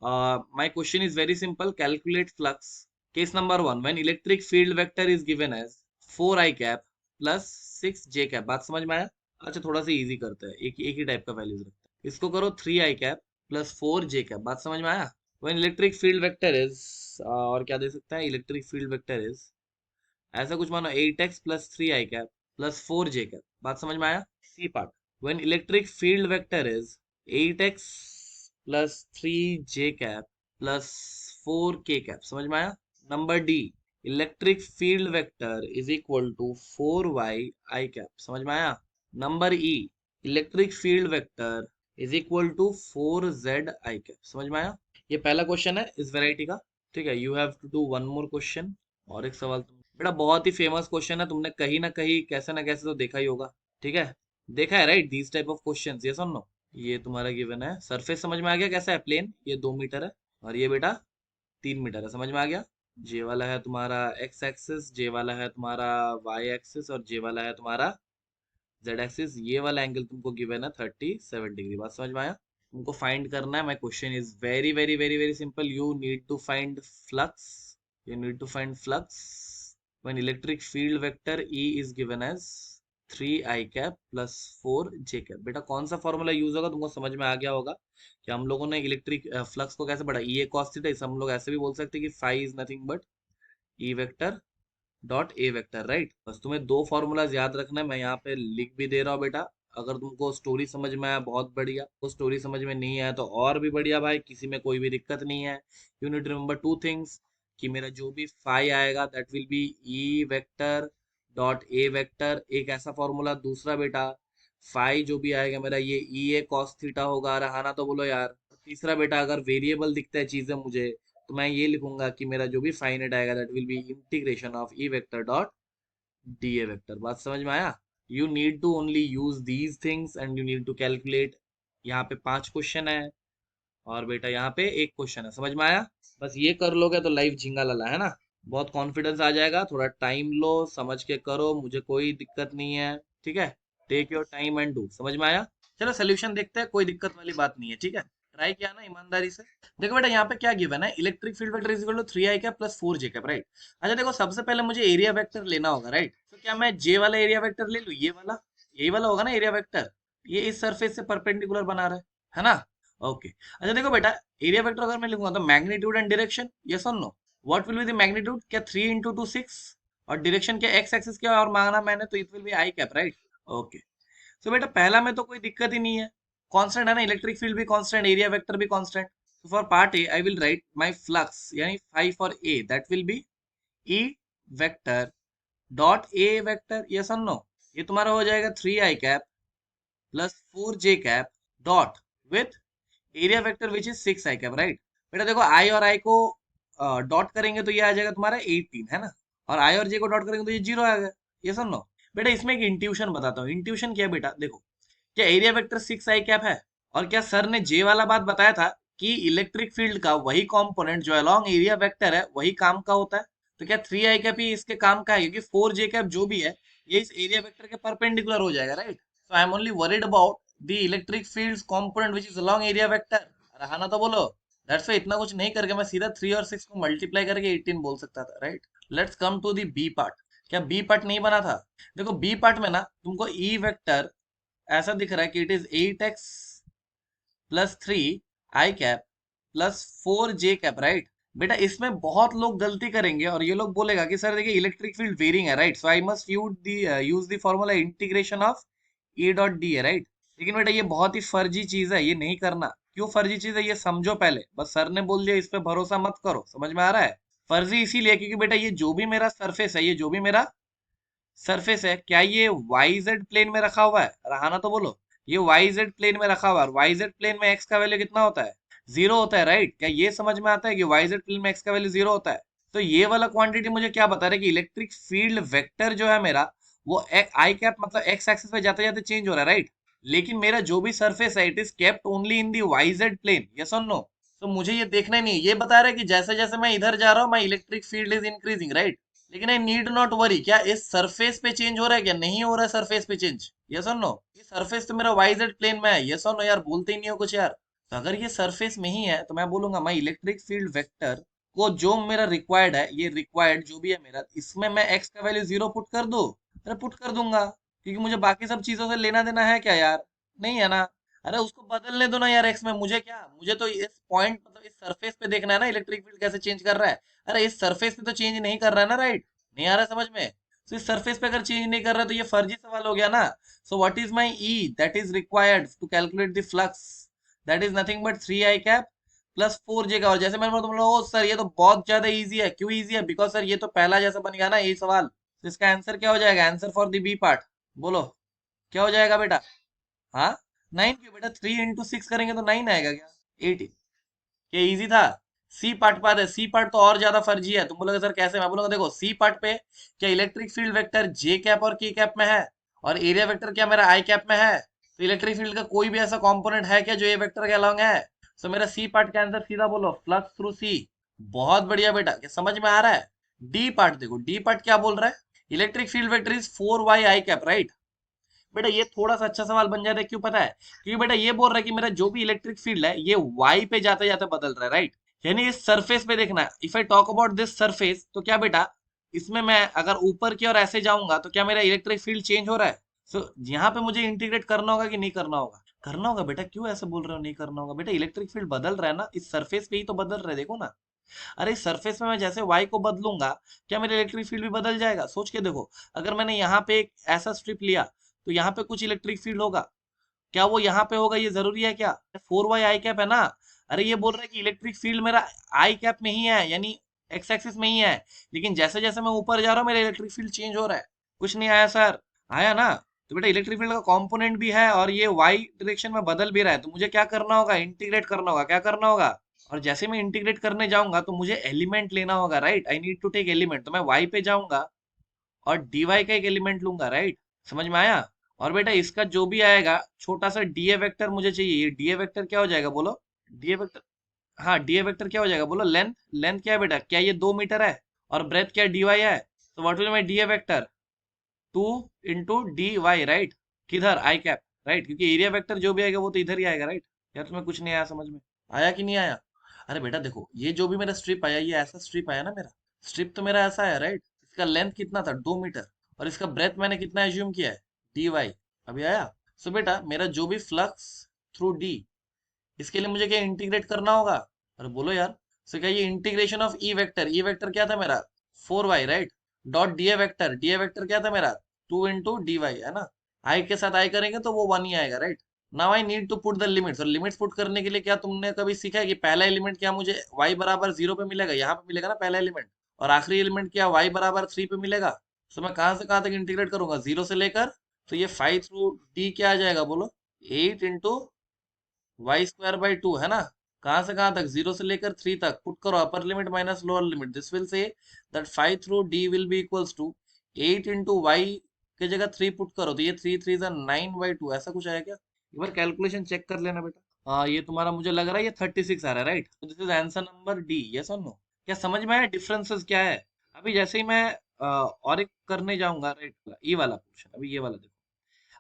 My question is very simple, calculate flux. Case number 1, when electric field vector is given as 4i cap plus 6j cap. बात समझ में आया? अच्छा, थोड़ा सा easy करते हैं, एक ही टाइप का वैल्यूज रखते हैं। इसको करो 3i cap plus 4j cap. बात समझ में आया? When electric field vector is, और क्या दे सकते हैं, इलेक्ट्रिक फील्ड वेक्टर इज ऐसा कुछ मानो 8x plus 3i cap plus 4j cap. बात समझ में आया? C part, when electric field vector is 8x plus 3j cap plus 4k cap. समझ में आया? Number D, electric field vector is equal to 4y i cap. समझ में आया? Number E, electric field vector is equal to 4z i cap. समझ में आया? ये पहला क्वेश्चन है इस वैरायटी का, ठीक है। You have to do one more question, और एक सवाल तुम बेटा, बहुत ही फेमस क्वेश्चन है, तुमने कहीं ना कहीं कैसे ना कैसे तो देखा ही होगा, ठीक है। देखा है right, these type of questions, ये सुन लो। ये तुम्हारा गिवन है, सरफेस समझ में आ गया कैसा है? प्लेन, ये 2 मीटर है और ये बेटा 3 मीटर है। समझ में आ गया? जे वाला है तुम्हारा एक्स एक्सिस, जे वाला है तुम्हारा वाई एक्सिस और जे वाला है तुम्हारा जेड एक्सिस। ये वाला एंगल तुमको गिवन है 37 डिग्री। बात समझ में आया? तुमको फाइंड करना है। My question is very very very very simple, you need to find flux, you need to find flux when electric field vector E is given as 3i cap plus 4j cap। बेटा कौन सा formula use होगा तुमको समझ में आ गया होगा कि हम लोगों ने इलेक्ट्रिक फ्लक्स को कैसे पढ़ा। ई ए कॉस थीटा, इसे हम लोग ऐसे भी बोल सकते हैं कि phi is nothing but E vector dot A vector, right. बस तुम्हें दो फॉर्मूलाज याद रखना है, मैं यहाँ पे लिख भी दे रहा हूँ बेटा। अगर तुमको स्टोरी समझ में आया बहुत बढ़िया, तो स्टोरी समझ में नहीं आया तो और भी बढ़िया भाई, किसी में कोई भी दिक्कत नहीं है। You need to remember two things, कि मेरा जो भी फाई आएगा that will be E vector dot A vector, एक ऐसा फॉर्मूला। दूसरा बेटा, फाई जो भी आएगा मेरा, ये ई ए कॉस थीटा होगा। अरे हाँ ना तो बोलो यार। तीसरा बेटा, अगर वेरिएबल दिखता है चीजें मुझे, तो मैं ये लिखूंगा कि मेरा जो भी फाइनाइट आएगा that will be integration of E vector dot D A vector. बात समझ में आया? You need to only use these things and you need to calculate. यहाँ पे 5 क्वेश्चन है और बेटा यहाँ पे एक क्वेश्चन है। समझ में आया? बस ये कर लोगे तो लाइफ झिंगा लला है ना। बहुत कॉन्फिडेंस आ जाएगा, थोड़ा टाइम लो, समझ के करो, मुझे कोई दिक्कत नहीं है, ठीक है। Take your time and do. समझ में आया? चलो सोल्यूशन देखते हैं, कोई दिक्कत वाली बात नहीं है, ठीक है। ट्राई किया ना ईमानदारी से। देखो बेटा यहाँ पे क्या गिवन है, electric field vector is equal to 3i cap plus 4j cap, right. अच्छा देखो, सबसे पहले मुझे एरिया वेक्टर लेना होगा, राइट। तो क्या मैं जे वाला एरिया वेक्टर ले लूँ? ये वाला, यही वाला होगा ना एरिया वेक्टर। ये इस सरफेस से परपेंडिकुलर बना रहा है ना? ओके। अच्छा देखो बेटा, एरिया वेक्टर अगर मैं लिखूंगा तो मैग्नीट्यूड एंड डायरेक्शन, यस और no, what will be the magnitude? क्या 3 इंटू 2 6, और डायरेक्शन क्या एक्स एक्सिस क्या और मांगना मैंने, तो it will be I cap, right. Okay. So बेटा पहला में तो कोई दिक्कत ही नहीं है, कांस्टेंट है ना, इलेक्ट्रिक फील्ड भी कांस्टेंट, एरिया वेक्टर भी constant. So for part A, I will write my flux, यानी phi for A, that will be E vector dot A vector, yes or no? ये तुम्हारा हो जाएगा 3i cap plus 4j cap dot with area vector which is 6i cap, right? बेटा देखो I और I co dot करेंगे तो ये आ जाएगा तुम्हारा 18, है ना, और I और J को डॉट करेंगे तो ये 0 आ गया, yes or no? बेटा इसमें एक इंट्यूशन बताता हूँ। इंट्यूशन क्या है बेटा, देखो, क्या एरिया वेक्टर 6i कैप है, और क्या सर ने जे वाला बात बताया था कि इलेक्ट्रिक फील्ड का वही कंपोनेंट जो अलोंग एरिया वेक्टर है वही काम का होता है। तो क्या 3i कैप ही इसके काम का है, क्योंकि 4j कैप जो भी है ये इस एरिया वेक्टर के परपेंडिकुलर हो जाएगा, right. So I am only worried about the electric field component which is along area vector. हाँ ना तो बोलो। दैट्स व्हाई इतना कुछ नहीं करके मैं सीधा 3 और 6 को मल्टीप्लाई करके 18 बोल सकता था, right. Let's come to the B part. क्या बी पार्ट नहीं बना था? देखो बी पार्ट में ना तुमको ई वेक्टर ऐसा दिख रहा है कि it is 8x plus 3i cap plus 4j cap, right. बेटा इसमें बहुत लोग गलती करेंगे और ये लोग बोलेगा कि सर देखिए इलेक्ट्रिक फील्ड वेरिंग है, right, so I must use the formula integration of E dot D है, राइट। लेकिन बेटा ये बहुत ही फर्जी चीज है, ये नहीं करना। क्यों फर्जी चीज है ये समझो पहले, बस सर ने बोल दिया इस पे भरोसा मत करो, समझ में आ रहा है? फर्जी इसीलिए क्योंकि बेटा ये जो भी मेरा सरफेस है, ये जो भी मेरा सरफेस है, क्या ये वाई जेड प्लेन में रखा हुआ है? हाँ ना तो बोलो। ये वाई जेड प्लेन में रखा हुआ है, वाई जेड प्लेन में एक्स का वैल्यू कितना होता है? जीरो होता है, राइट? क्या ये समझ में आता है कि वाई जेड प्लेन में एक्स का वैल्यू जीरो होता है? तो ये वाला क्वांटिटी मुझे क्या बता रहा है कि इलेक्ट्रिक फील्ड वेक्टर जो है मेरा, वो आई कैप मतलब एक्स एक्सिस पे जाते जाते चेंज हो रहा है, राइट? लेकिन मेरा जो भी सरफेस है it is kept only in the Y Z plane, yes और नो? तो मुझे ये देखना ही नहीं है, ये बता रहा है कि जैसे जैसे मैं इधर जा रहा हूँ my electric field is increasing, right? लेकिन आई नीड नॉट वरी, क्या इस सरफेस पे चेंज हो रहा है? क्या नहीं हो रहा है सरफेस पे चेंज? यस और नो? ये सरफेस तो मेरा वाई जेड प्लेन में है, यस और नो? यार बोलते ही नहीं हो कुछ यार। तो अगर ये सरफेस में ही है तो मैं बोलूंगा माई इलेक्ट्रिक फील्ड वेक्टर को जो मेरा रिक्वायर्ड है, ये रिक्वायर्ड जो भी है मेरा, इसमें मैं एक्स का वैल्यू जीरो पुट कर दूं? अरे पुट कर दूंगा, क्योंकि मुझे बाकी सब चीजों से लेना देना है क्या यार? नहीं है ना? अरे उसको बदलने दो ना यार एक्स में, मुझे क्या, मुझे तो इस पॉइंट मतलब इस सरफेस पे देखना है ना इलेक्ट्रिक फील्ड कैसे चेंज कर रहा है। अरे इस सरफेस पे तो चेंज नहीं कर रहा है ना, राइट? नहीं आ रहा समझ में? तो इस सरफेस पे अगर चेंज नहीं कर रहा तो ये फर्जी सवाल हो गया ना। So what is my E that is required to calculate the flux? That is nothing but 3 i cap plus 4j का। और जैसे मैंने बोला तुम लोग, सर ये तो बहुत ज्यादा इजी है। क्यों इजी है? बिकॉज सर ये तो पहला जैसा बन गया ना यही सवाल। तो इसका आंसर क्या हो जाएगा? Answer for the B part बोलो, क्या हो जाएगा बेटा? हाँ, 9 क्यों बेटा? 3 into 6 करेंगे तो 9 आएगा क्या? 18। ये इजी था। सी पार्ट पर है, सी पार्ट तो और ज्यादा फर्जी है। तुम बोलोगे सर कैसे? मैं बोलूंगा देखो सी पार्ट पे क्या इलेक्ट्रिक फील्ड वेक्टर जे कैप और के कैप में है, और एरिया वेक्टर क्या मेरा आई कैप में है? तो इलेक्ट्रिक फील्ड का कोई भी ऐसा कंपोनेंट है क्या जो ए वेक्टर के अलोंग है? तो मेरा सी पार्ट का आंसर सीधा बोलो, फ्लक्स थ्रू सी। बहुत बढ़िया बेटा, क्या समझ में आ रहा है? डी पार्ट देखो, डी पार्ट क्या बोल रहा है? Electric field vector is 4 y i cap, right? बेटा ये थोड़ा सा अच्छा सवाल बन जाता है, क्यों पता है? क्योंकि बेटा ये बोल रहा है कि मेरा जो भी इलेक्ट्रिक फील्ड है ये वाई पे जाते जाते बदल रहा है, राइट? यानी इस सरफेस पे देखना, if I talk about this surface, तो क्या बेटा इसमें मैं अगर ऊपर की ओर ऐसे जाऊंगा तो क्या मेरा इलेक्ट्रिक फील्ड चेंज हो रहा है? सो यहाँ पे मुझे इंटीग्रेट करना होगा कि नहीं करना होगा? करना होगा बेटा। क्यों ऐसे बोल रहे हो नहीं करना होगा? बेटा इलेक्ट्रिक फील्ड बदल रहा है ना, इस सरफेस पे ही तो बदल रहा है, देखो ना। अरे इस सरफेस में मैं जैसे वाई को बदलूंगा, क्या मेरा इलेक्ट्रिक फील्ड भी बदल जाएगा? सोच के देखो, अगर मैंने यहाँ पे एक ऐसा स्ट्रिप लिया तो यहाँ पे कुछ इलेक्ट्रिक फील्ड होगा, क्या वो यहाँ पे होगा? ये जरूरी है क्या? 4 y i कैप है ना। अरे ये बोल रहा है कि इलेक्ट्रिक फील्ड मेरा आई कैप में ही है, यानी एक्स एक्सिस में ही है। लेकिन जैसे जैसे मैं ऊपर जा रहा हूँ मेरा इलेक्ट्रिक फील्ड चेंज हो रहा है। कुछ नहीं आया सर? आया ना? तो बेटा इलेक्ट्रिक फील्ड का कंपोनेंट भी है और ये वाई डायरेक्शन में बदल भी रहा है, तो मुझे क्या करना होगा? इंटीग्रेट करना होगा। क्या करना होगा? और जैसे मैं इंटीग्रेट करने जाऊंगा तो मुझे एलिमेंट लेना होगा, राइट? I need to take element. तो मैं वाई पे जाऊंगा और डीवाई का एक एलिमेंट लूंगा, राइट? समझ में आया? और बेटा इसका जो भी आएगा छोटा सा डीए वेक्टर मुझे चाहिए। ये डीए वेक्टर क्या हो जाएगा बोलो? डीए वेक्टर, हाँ डीए वेक्टर क्या हो जाएगा बोलो? लेंथ, लेंथ क्या है बेटा? क्या ये 2 मीटर है? और ब्रेथ क्या डीवाई है? तो what will my DA vector? 2 into dy, right? किधर? आई कैप, राइट? क्योंकि एरिया वेक्टर जो भी आएगा वो तो इधर ही आएगा, राइट? यार तुम्हें कुछ नहीं आया समझ में? आया कि नहीं आया? अरे बेटा देखो, ये जो भी मेरा स्ट्रिप आया, ये ऐसा स्ट्रिप आया ना मेरा, स्ट्रिप तो मेरा ऐसा है, राइट? इसका लेंथ कितना था? 2 मीटर। और इसका ब्रेथ मैंने कितना एज्यूम किया है? D Y. अभी आया? सो बेटा मेरा जो भी फ्लक्स थ्रू डी, इसके लिए मुझे क्या इंटीग्रेट करना होगा? अरे बोलो यार। सो क्या ये integration of E vector, E vector क्या था मेरा? 4 y, right? Dot D A vector, D A vector क्या था मेरा? 2 into dy, है ना? आई के साथ आई करेंगे तो वो 1 ही आएगा, right? Now I need to put the limits. और लिमिट्स पुट करने के लिए क्या तुमने कभी सीखा है कि पहला एलिमेंट क्या मुझे y बराबर 0 पे मिलेगा? यहाँ पे मिलेगा ना पहला एलिमेंट। और आखिरी एलिमेंट क्या y बराबर 3 पे मिलेगा। तो मैं कहाँ से कहाँ तक इंटीग्रेट करूंगा? 0 से लेकर, तो ये 5 थ्रू डी क्या आ जाएगा बोलो? 8 into y² by 2, है ना? कहाँ से कहाँ तक? 0 से लेकर 3 तक पुट करो, upper limit minus lower limit. This will say that 5 through D will be equals to 8 into y के जगह 3 पुट करो तो ये 3 3 9 by 2 ऐसा कुछ आया क्या? एक बार कैलकुलेशन चेक कर लेना बेटा। हाँ ये तुम्हारा मुझे लग रहा है ये 36 आ रहा है, राइट? तो this is answer number D, yes और नो? क्या समझ में आया डिफरेंसेस क्या है? अभी जैसे ही मैं और एक करने जाऊंगा, राइट, ये वाला पोर्शन, अभी ये वाला देखो।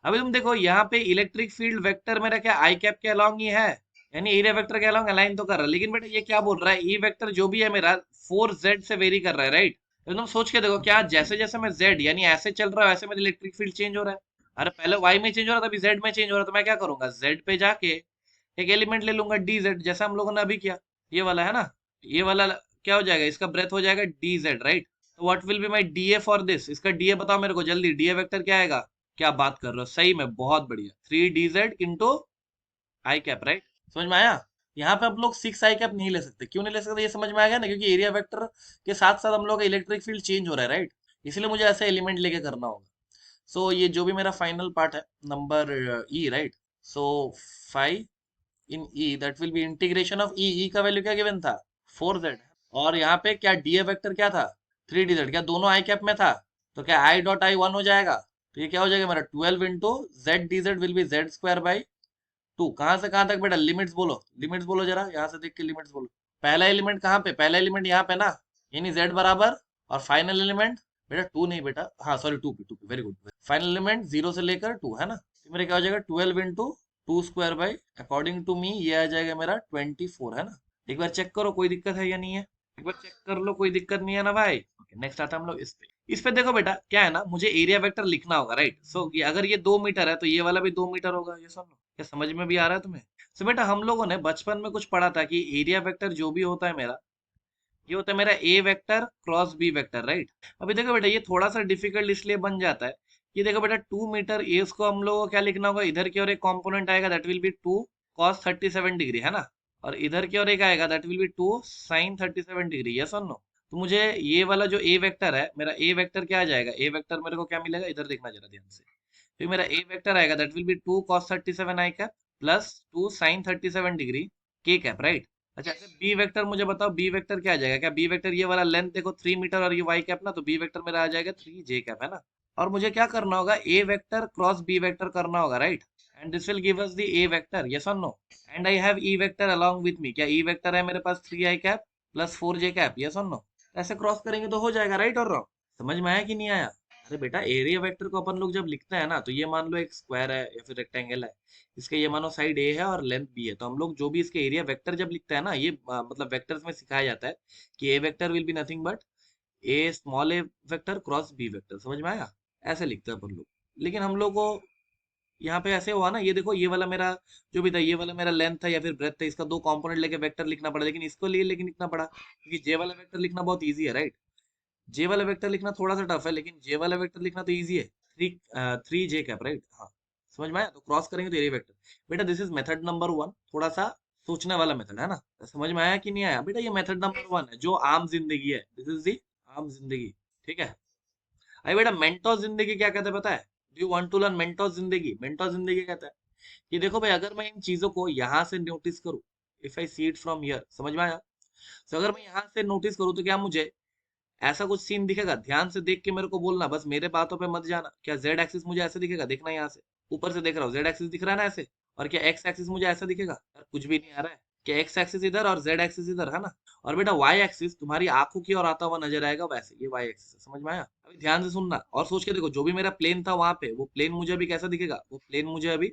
अभी तुम देखो यहाँ पे इलेक्ट्रिक फील्ड वेक्टर मेरा क्या आई कैप के अलोंग ही है, यानी एरिया वेक्टर के अलोंग अलाइन तो कर रहा है। लेकिन बेटा ये क्या बोल रहा है? ई वेक्टर जो भी है मेरा 4z से वेरी कर रहा है, राइट? तो तुम सोच के देखो, क्या जैसे जैसे मैं z यानी ऐसे चल रहा है वैसे मेरा इलेक्ट्रिक फील्ड चेंज हो रहा है? अरे पहले y में चेंज हो रहा था, अभी z में चेंज हो रहा है। तो मैं क्या करूंगा? z पे जाके एक एलिमेंट ले लूंगा dz, जैसा हम लोगों ने अभी किया। ये वाला है ना, ये वाला क्या हो जाएगा? इसका ब्रेथ हो जाएगा dz, राइट? तो what will be my D A for this? इसका डी ए बताओ मेरे को जल्दी। डी ए वेक्टर क्या आएगा? क्या बात कर रहे हो, सही में बहुत बढ़िया, 3 dz इंटू आई कैप, राइट। समझ में आया। यहाँ पे हम लोग 6 आई कैप नहीं ले सकते, क्यों नहीं ले सकते, ये समझ में आ गया ना, क्योंकि एरिया वेक्टर के साथ साथ हम लोग का इलेक्ट्रिक फील्ड चेंज हो रहा है, राइट। इसलिए मुझे ऐसे एलिमेंट लेके करना होगा। सो ये जो भी मेरा फाइनल पार्ट है, number E, right. So 5 in E that will be integration of E, E का वैल्यू क्या गिवन था, 4z। और यहाँ पे क्या डी ए वेक्टर क्या था, 3 dz, क्या दोनों आई कैप में था, तो क्या आई डॉट आई 1 हो जाएगा, तो ये क्या हो जाएगा मेरा 12 into Z D Z will be Z square by 2। कहाँ से कहाँ तक बेटा, लिमिट्स बोलो, लिमिट्स बोलो जरा, यहाँ से देख के लिमिट्स बोलो। पहला एलिमेंट कहाँ पे, पहला एलिमेंट यहाँ पे ना, यानी z बराबर, और फाइनल एलिमेंट बेटा 2 नहीं बेटा, हाँ sorry 2 p, very good. Final element 0 से लेकर 2 है ना, तो मेरा क्या हो जाएगा 12 into 2 square by, according to me ये आ जाएगा मेरा 24, है ना। एक बार चेक करो कोई दिक्कत है या नहीं है, एक बार चेक कर लो, कोई दिक्कत नहीं है ना भाई। नेक्स्ट आता है हम लोग इस पे। इस पे देखो बेटा क्या है ना, मुझे एरिया वेक्टर लिखना होगा, राइट। सो अगर ये 2 मीटर है तो ये वाला भी 2 मीटर होगा, ये सुन लो, क्या समझ में भी आ रहा है तुम्हें। सो बेटा हम लोगों ने बचपन में कुछ पढ़ा था कि एरिया वेक्टर जो भी होता है मेरा, ये होता है मेरा A vector cross B vector, right. अभी देखो बेटा ये थोड़ा सा डिफिकल्ट इसलिए बन जाता है, ये देखो बेटा 2 मीटर ए, उसको हम लोगों को क्या लिखना होगा, इधर की ओर एक कंपोनेंट आएगा that will B 2 cos 37 degree, है ना, और इधर की ओर एक आएगा that will B 2 sin 37 degree, yes और नो। तो मुझे ये वाला जो ए वेक्टर है, मेरा ए वेक्टर क्या आ जाएगा, ए वेक्टर मेरे को क्या मिलेगा, इधर देखना जरा ध्यान से। तो मेरा ए वेक्टर आएगा that will B 2 cos 37 I cap plus 2 sin 37 degree के कैप, राइट। अच्छा बी वेक्टर मुझे बताओ, बी वेक्टर क्या आ जाएगा, क्या बी वेक्टर ये वाला लेंथ देखो 3 मीटर और ये वाई कैप ना, तो बी वेक्टर मेरा आ जाएगा 3 जे कैप, है ना। और मुझे क्या करना होगा, A vector cross B vector करना होगा, right. And this will give us the A vector, yes और no. And I have E vector along with me, क्या ई वेक्टर है मेरे पास 3 I cap plus 4 J cap, yes और no. ऐसे cross करेंगे तो हो जाएगा, राइट और रॉन्ग, समझ में आया कि नहीं आया। अरे बेटा एरिया वेक्टर को अपन लोग जब लिखते हैं ना, तो ये मान लो एक स्क्वायर है या फिर रेक्टेंगल है, इसके ये मानो साइड ए है और लेंथ बी है, तो हम लोग जो भी इसके एरिया वेक्टर जब लिखते हैं ना, ये मतलब वेक्टर्स में सिखाया जाता है कि A vector will be nothing but a small A vector cross B vector, समझ में आया। ऐसे लिखते हैं अपन लोग। लेकिन हम लोग को यहाँ पे ऐसे हुआ ना, ये देखो ये वाला मेरा जो भी था, ये वाला मेरा लेंथ था या फिर ब्रेथ था, इसका 2 कंपोनेंट लेके वेक्टर लिखना पड़ा, लेकिन इसको लिए लेकिन लिखना पड़ा क्योंकि जे वाला वेक्टर लिखना बहुत ईजी है, राइट। जे वाला वेक्टर लिखना थोड़ा सा टफ है, लेकिन जे वाला वेक्टर लिखना तो ईजी है, 3 3 जे कैप, राइट। हाँ समझ में आया, तो क्रॉस करेंगे तो एरिया वेक्टर। बेटा दिस इज मेथड नंबर 1, थोड़ा सा सोचने वाला मेथड है ना, समझ में आया कि नहीं आया बेटा, ये मेथड नंबर 1 है जो आम जिंदगी है, दिस इज दी आम जिंदगी, ठीक है। अरे बेटा मेंटोस जिंदगी क्या कहते हैं पता है, do you want to learn Mentos जिंदगी, मेंटोस जिंदगी कहता है कि देखो भाई अगर मैं इन चीजों को यहाँ से नोटिस करूँ, if I see it from here, समझ में आया। तो अगर मैं यहाँ से नोटिस करूँ तो क्या मुझे ऐसा कुछ सीन दिखेगा, ध्यान से देख के मेरे को बोलना, बस मेरे बातों पे मत जाना। क्या जेड एक्सिस मुझे ऐसे दिखेगा, देखना यहाँ से, ऊपर से देख रहा हूँ जेड एक्सिस दिख रहा है ना ऐसे, और क्या एक्स एक्सिस मुझे ऐसा दिखेगा, यार कुछ भी नहीं आ रहा है। क्या एक्स एक्सिस इधर और जेड एक्सिस इधर, है ना। और बेटा वाई एक्सिस तुम्हारी आंखों की ओर आता हुआ नजर आएगा, वैसे ये वाई एक्सिस, समझ में आया। अभी ध्यान से सुनना और सोच के देखो, जो भी मेरा प्लेन था वहां पे, वो प्लेन मुझे अभी कैसा दिखेगा, वो प्लेन मुझे अभी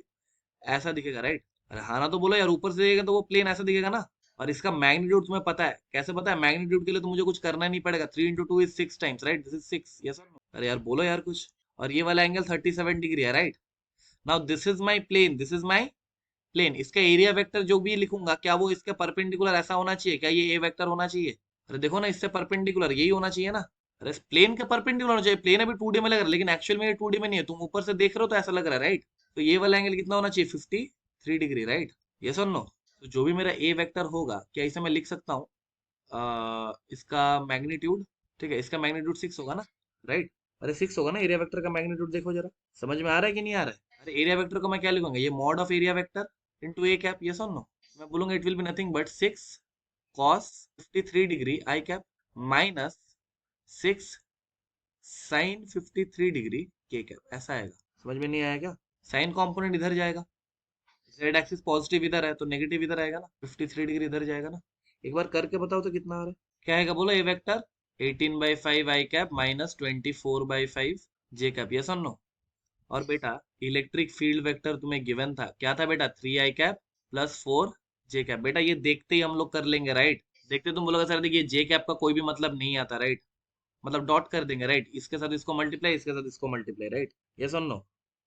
ऐसा दिखेगा, राइट। अरे हाँ ना तो बोलो यार, ऊपर से देखेगा तो वो प्लेन ऐसा दिखेगा ना। और इसका मैग्नीट्यूड तुम्हें पता है, कैसे पता है, मैग्नीट्यूड के लिए तो मुझे कुछ करना ही नहीं पड़ेगा, 3 into 2 is 6 times, right, this is 6, yes और नो। अरे यार बोलो यार कुछ। और ये वाला एंगल 37 डिग्री है, right. Now this is my plane, this is my plane, इसका एरिया वेक्टर जो भी लिखूंगा, क्या वो इसके परपेंडिकुलर ऐसा होना चाहिए, क्या ये ए वेक्टर होना चाहिए। अरे देखो ना इससे परपेंडिकुलर यही होना चाहिए ना। अरे प्लेन के परपेंडिकुलर होना चाहिए, प्लेन अभी 2D में लग रहा है, लेकिन एक्चुअल में ये 2D में नहीं है, तुम ऊपर से देख रहे हो तो ऐसा लग रहा है, राइट। तो ये वाला एंगल कितना होना चाहिए, 53 डिग्री, राइट। ये सुन नो। तो जो भी मेरा ए वेक्टर होगा, क्या इसे मैं लिख सकता हूँ, इसका मैग्नीट्यूड, ठीक है, इसका मैग्नीट्यूड 6 होगा ना, राइट। अरे 6 होगा ना, एरिया वेक्टर का मैग्नीट्यूड देखो जरा, समझ में आ रहा है कि नहीं आ रहा है। अरे एरिया वेक्टर को मैं क्या लिखूंगा, ये mod of area vector into A cap, ये सुन नो। मैं बोलूंगा it will be nothing but 6 cos 53 degree I cap minus 6 sin 53 degree के कैप, ऐसा आएगा। समझ में नहीं आया क्या, साइन कॉम्पोनेंट इधर जाएगा, जेड एक्सिस पॉजिटिव इधर है तो नेगेटिव इधर आएगा ना, 53 डिग्री इधर जाएगा ना। एक बार करके बताओ तो कितना आ रहा है, क्या आएगा बोलो, ए वेक्टर 18/5 आई कैप माइनस 24/5 जे कैप, यस और नो। और बेटा इलेक्ट्रिक फील्ड वेक्टर तुम्हें गिवन था, क्या था बेटा, 3 I cap plus 4 J cap. बेटा ये देखते ही हम लोग कर लेंगे, राइट। देखते तुम बोलोगे सर देखिए जे कैप का कोई भी मतलब नहीं आता, राइट, मतलब डॉट कर देंगे, राइट, इसके साथ इसको मल्टीप्लाई, इसके साथ इसको मल्टीप्लाई, राइट, यस और नो।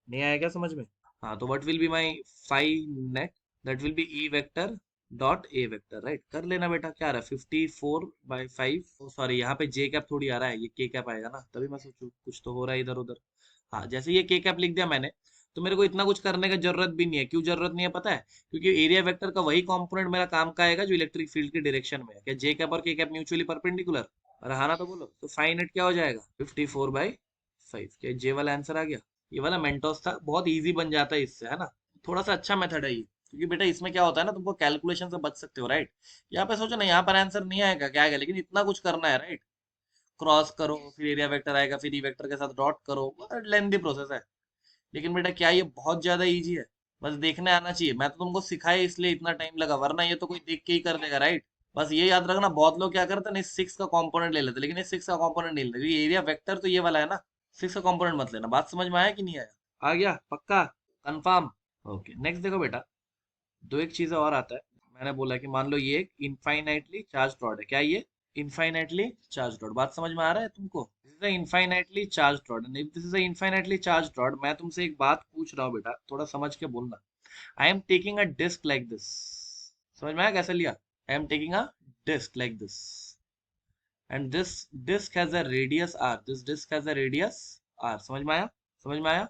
नहीं आया क्या समझ में। हाँ तो what will be my phi net, that will be E vector dot A vector, right. कर लेना बेटा, क्या आ रहा है 54/5, सॉरी यहाँ पे जे कैप थोड़ी आ रहा है, ये के कैप आएगा ना, तभी मैं सोचू कुछ तो हो रहा है इधर उधर। हाँ, जैसे ये के कैप लिख दिया मैंने, तो मेरे को इतना कुछ करने का जरूरत भी नहीं है। क्यों जरूरत नहीं है पता है? क्योंकि एरिया वेक्टर का वही कंपोनेंट मेरा काम का आएगा जो इलेक्ट्रिक फील्ड के डायरेक्शन में है। क्या जे कैप और के कैप म्यूचुअली परपेंडिकुलर? और हाँ ना तो बोलो, तो फाई नेट क्या हो जाएगा? 54/5। क्या जे वाला आंसर आ गया? ये वाला मेंटोस था, बहुत ईजी बन जाता है इससे, है ना? थोड़ा सा अच्छा मेथड है ये, क्योंकि बेटा इसमें क्या होता है ना, तुमको कैलकुलेशन से बच सकते हो, राइट? यहाँ पे सोचो ना, यहाँ पर आंसर नहीं आएगा, क्या आएगा, लेकिन इतना कुछ करना है, राइट? क्रॉस करो, फिर एरिया वेक्टर आएगा, फिर ई वेक्टर के साथ डॉट करो, लेंथी प्रोसेस है। लेकिन बेटा क्या ये बहुत ज्यादा इजी है? बस देखने आना चाहिए। मैं तो तुमको सिखाया इसलिए इतना टाइम लगा, वरना ये तो कोई देख के ही कर देगा, राइट? बस ये याद रखना, बहुत लोग क्या करते हैं ना, इस सिक्स का कंपोनेंट ले लेते हैं, लेकिन इस सिक्स का कंपोनेंट नहीं लेते। एरिया वेक्टर तो ये वाला है ना, सिक्स का कंपोनेंट मत लेना। बात समझ में आया कि नहीं आया? आ गया पक्का? कंफर्म? ओके, नेक्स्ट देखो बेटा, दो एक चीजें और आता है। मैंने बोला कि मान लो ये एक इनफाइनाइटली चार्ज रॉड है। क्या ये इनफाइनाइटली चार्ज रॉड? बात समझ में आ रहा है तुमको? This is infinitely charge rod, and if this is infinitely charge rod, मैं तुमसे एक बात पूछ रहा हूँ बेटा, थोड़ा समझ के बोलना। I am taking a disc like this. समझ में आया कैसे लिया? I am taking a disc like this, and this disc has a radius R. This disc has a radius R. समझ में आया? समझ में आया?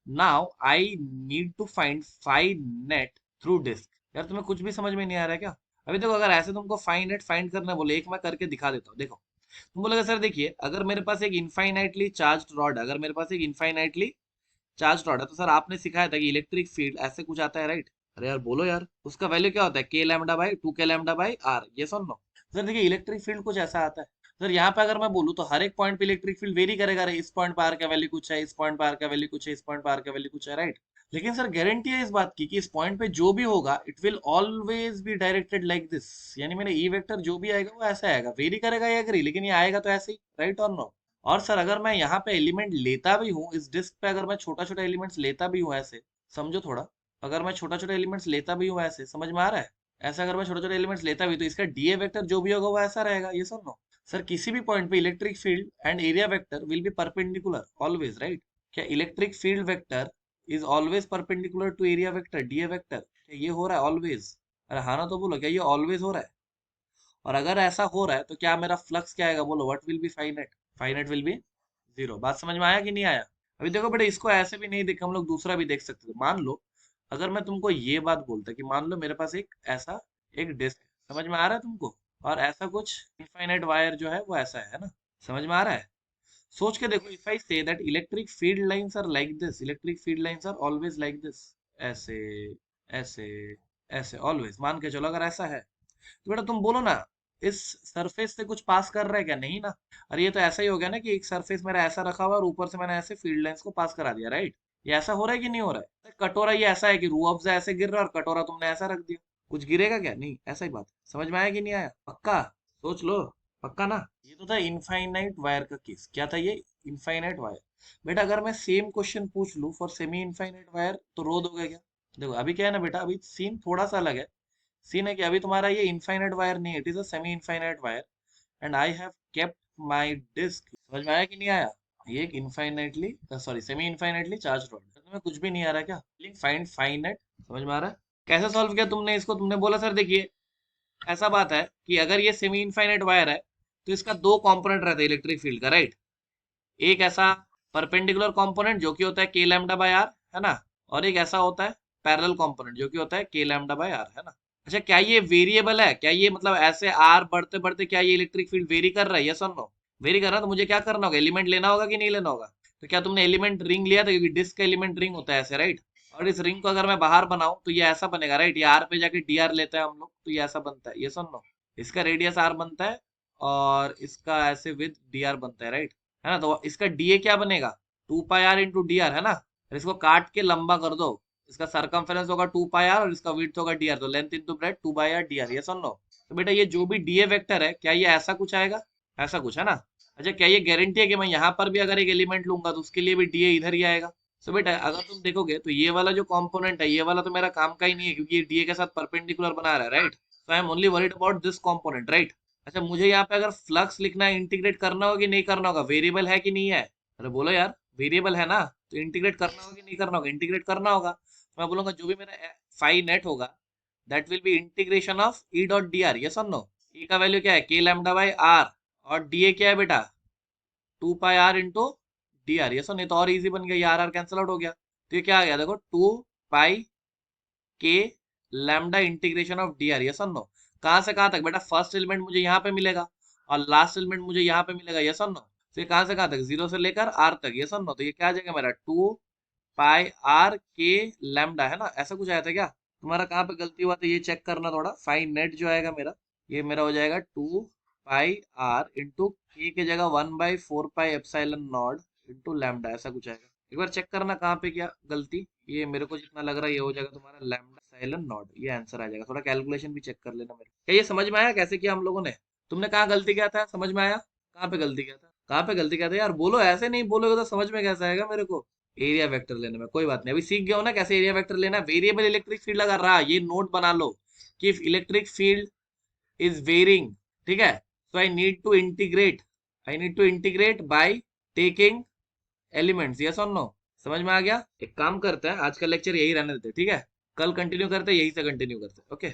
Now I need to find phi net through disc. यार तुम्हें कुछ भी समझ में नहीं आ रहा है क्या? अभी देखो, अगर ऐसे तुमको फाई नेट फाइंड करना बोले, एक मैं करके दिखा देता हूँ, देखो। तुम बोलोगे सर देखिए, अगर मेरे पास एक इनफाइनाइटली चार्ज रॉड, अगर मेरे पास एक इनफाइनाइटली चार्ज रॉड है, तो सर आपने सिखाया था कि इलेक्ट्रिक फील्ड ऐसे कुछ आता है, राइट? अरे यार बोलो यार, उसका वैल्यू क्या होता है? के लैम्डा बाई 2 के लैम्डा बाई आर। ये सुन लो सर, देखिए इलेक्ट्रिक फील्ड कुछ ऐसा आता है। सर यहाँ पे अगर मैं बोलूँ तो हर एक पॉइंट पे इलेक्ट्रिक फील्ड वेरी करेगा रे। इस पॉइंट पे आर का वैल्यू कुछ है, इस पॉइंट पे आर का वैल्यू कुछ है, इस पॉइंट पे आर का वैल्यू कुछ है, राइट? लेकिन सर गारंटी है इस बात की कि इस पॉइंट पे जो भी होगा, it will always be directed like this. यानी मेरा ई वेक्टर जो भी आएगा वो ऐसा आएगा, वेरी करेगा ये अग्री, लेकिन ये आएगा तो ऐसे ही, राइट और नो? और सर अगर मैं यहाँ पे एलिमेंट लेता भी हूँ इस डिस्क पे, अगर मैं छोटा छोटा एलिमेंट्स लेता भी हूँ ऐसे, समझो थोड़ा, अगर मैं छोटा छोटा एलिमेंट्स लेता भी हूँ ऐसे, समझ में आ रहा है? ऐसा अगर मैं छोटे छोटे एलिमेंट्स लेता भी, तो इसका डीए वेक्टर जो भी होगा वो ऐसा रहेगा। ये सुन लो सर, किसी भी पॉइंट पे electric field and area vector will be perpendicular always, right? क्या electric field vector is always perpendicular to area vector, DA vector? ये हो रहा है ऑलवेज? अरे हाँ ना तो बोलो, क्या ये ऑलवेज हो रहा है? और अगर ऐसा हो रहा है तो क्या मेरा फ्लक्स क्या आएगा? बोलो, what will be finite? Finite will be zero. बात समझ में आया कि नहीं आया? अभी देखो बेटा, इसको ऐसे भी नहीं देख, हम लोग दूसरा भी देख सकते थे। मान लो अगर मैं तुमको ये बात बोलता कि मान लो मेरे पास एक ऐसा एक डिस्क है, समझ में आ रहा है तुमको? और ऐसा कुछ इनफाइनाइट वायर जो है वो ऐसा है ना? समझ में आ रहा है? सोच के देखो, if I say that electric field lines are like this, electric field lines are always like this, ऐसे ऐसे ऐसे, ऑलवेज मान के चलो, अगर ऐसा है तो बेटा तुम बोलो ना, इस सरफेस से कुछ पास कर रहा है क्या? नहीं ना। अरे ये तो ऐसा ही हो गया ना कि एक सरफेस मेरा ऐसा रखा हुआ है और ऊपर से मैंने ऐसे फील्ड लाइंस को पास करा दिया, राइट? ये ऐसा हो रहा है कि नहीं हो रहा है? कटोरा ये ऐसा है कि रूह अफ़ज़ा ऐसे गिर रहा है और कटोरा तुमने ऐसा रख दिया, कुछ गिरेगा क्या? नहीं, ऐसा ही बात है। समझ में आया कि नहीं आया? पक्का? सोच लो, पक्का ना? ये तो था इनफाइनाइट वायर का केस। क्या था ये? Infinite wire. बेटा अगर मैं सेम क्वेश्चन पूछ लूं फॉर सेमी इनफाइनाइट वायर, तो रो दोगे क्या? देखो अभी क्या है ना बेटा, अभी सीन थोड़ा सा अलग है। सीन है कि अभी तुम्हारा ये इनफाइनाइट वायर नहीं है, it is a semi infinite wire, and I have kept my disc. समझ में आया कि नहीं आया? ये एक infinitely, sorry, semi infinitely charge rod. तुम्हें कुछ भी नहीं आ रहा क्या? Find finite. समझ में आ रहा है? कैसे सॉल्व किया तुमने इसको? तुमने बोला सर देखिए, ऐसा बात है कि अगर ये सेमी इनफाइनाइट वायर है तो इसका दो कंपोनेंट रहता है इलेक्ट्रिक फील्ड का, राइट? एक ऐसा परपेंडिकुलर कंपोनेंट जो कि होता है के लैम्डा बाय आर, है ना? और एक ऐसा होता है पैरेलल कंपोनेंट जो कि होता है के लैम्डा बाय आर, है ना? अच्छा, क्या ये वेरिएबल है? क्या ये मतलब ऐसे आर बढ़ते बढ़ते क्या ये इलेक्ट्रिक फील्ड वेरी कर रहा है? यस और नो? वेरी कर रहा है तो मुझे क्या करना होगा? एलिमेंट लेना होगा कि नहीं लेना होगा? तो क्या तुमने एलिमेंट रिंग लिया था? क्योंकि डिस्क का एलिमेंट रिंग होता है ऐसे, राइट? और इस रिंग को अगर मैं बाहर बनाऊं तो ये ऐसा बनेगा, राइट? ये आर पे जाके डी आर लेते हैं हम लोग, तो ये ऐसा बनता है। यस और नो? इसका रेडियस आर बनता है और इसका ऐसे विद डी आर बनता है, राइट? है ना? तो इसका डीए क्या बनेगा? 2 pi R into D are, है ना? और इसको काट के लंबा कर दो, इसका सरकमफेरेंस होगा 2 पाई आर और इसका विड्थ होगा डी आर, तो length into breadth 2 by R D R. ये सुन लो, तो बेटा ये जो भी डीए वेक्टर है, क्या ये ऐसा कुछ आएगा? ऐसा कुछ, है ना? अच्छा, क्या ये गारंटी है कि मैं यहाँ पर भी अगर एक एलिमेंट लूंगा तो उसके लिए भी डीए इधर ही आएगा? सो बेटा अगर तुम देखोगे तो ये वाला जो कंपोनेंट है, ये वाला तो मेरा काम का ही नहीं है, क्योंकि ये डीए के साथ परपेंडिकुलर बना रहा है, right? So I am only worried about this component, right? अच्छा, मुझे यहाँ पे अगर फ्लक्स लिखना है, इंटीग्रेट करना होगा कि नहीं करना होगा? वेरिएबल है कि नहीं है? अरे बोलो यार, वेरिएबल है ना? तो इंटीग्रेट करना होगा कि नहीं करना होगा? इंटीग्रेट करना होगा। तो मैं बोलूंगा जो भी मेरा फाई नेट होगा, that will be integration of E dot D R. Yes और नो? ई का वैल्यू क्या है? के लैम्डा बाई आर, और डी ए क्या है बेटा? 2 pi R into D R, yes और नहीं तो और इजी बन गया, ये आर आर कैंसिल आउट हो गया, तो ये क्या आ गया देखो 2 पाई के lambda integration of D R, yes और नो। कहां से कहां तक बेटा, फर्स्ट एलिमेंट मुझे यहाँ पे मिलेगा और लास्ट एलिमेंट मुझे यहाँ पे मिलेगा, यस और नो। तो ये कहां से कहां तक, जीरो से लेकर आर तक, यस और नो। तो ये क्या आ जाएगा मेरा 2 पाई आर के लैम्डा, है ना, ऐसा कुछ आया था क्या, तुम्हारा कहाँ पे गलती हुआ था ये चेक करना थोड़ा। फाइन नेट जो आएगा मेरा, ये मेरा हो जाएगा 2 पाई आर इंटू के की जगह 1/4 pi epsilon not into lambda, ऐसा कुछ आएगा। एक बार चेक करना कहाँ पे क्या गलती, ये मेरे को जितना लग रहा है ये हो जाएगा तुम्हारा लैम्डा एप्सिलॉन नॉट, ये आंसर आ जाएगा। थोड़ा कैलकुलेशन भी चेक कर लेना मेरे, क्या ये समझ में आया कैसे किया हम लोगों ने, तुमने कहाँ गलती किया था, समझ में आया कहाँ पे गलती किया था, कहाँ पे गलती किया था यार, बोलो, ऐसे नहीं बोलोगे तो समझ में कैसे आएगा मेरे को। एरिया वेक्टर लेने में कोई बात नहीं, अभी सीख गया हो ना कैसे एरिया वेक्टर लेना है। वेरिएबल इलेक्ट्रिक फील्ड अगर रहा, ये नोट बना लो कि if electric field is varying, ठीक है, so I need to integrate by taking elements, yes और नो। समझ में आ गया। एक काम करते हैं, आज का लेक्चर यही रहने देते हैं, ठीक है, कल कंटिन्यू करते हैं, यही से कंटिन्यू करते हैं, ओके।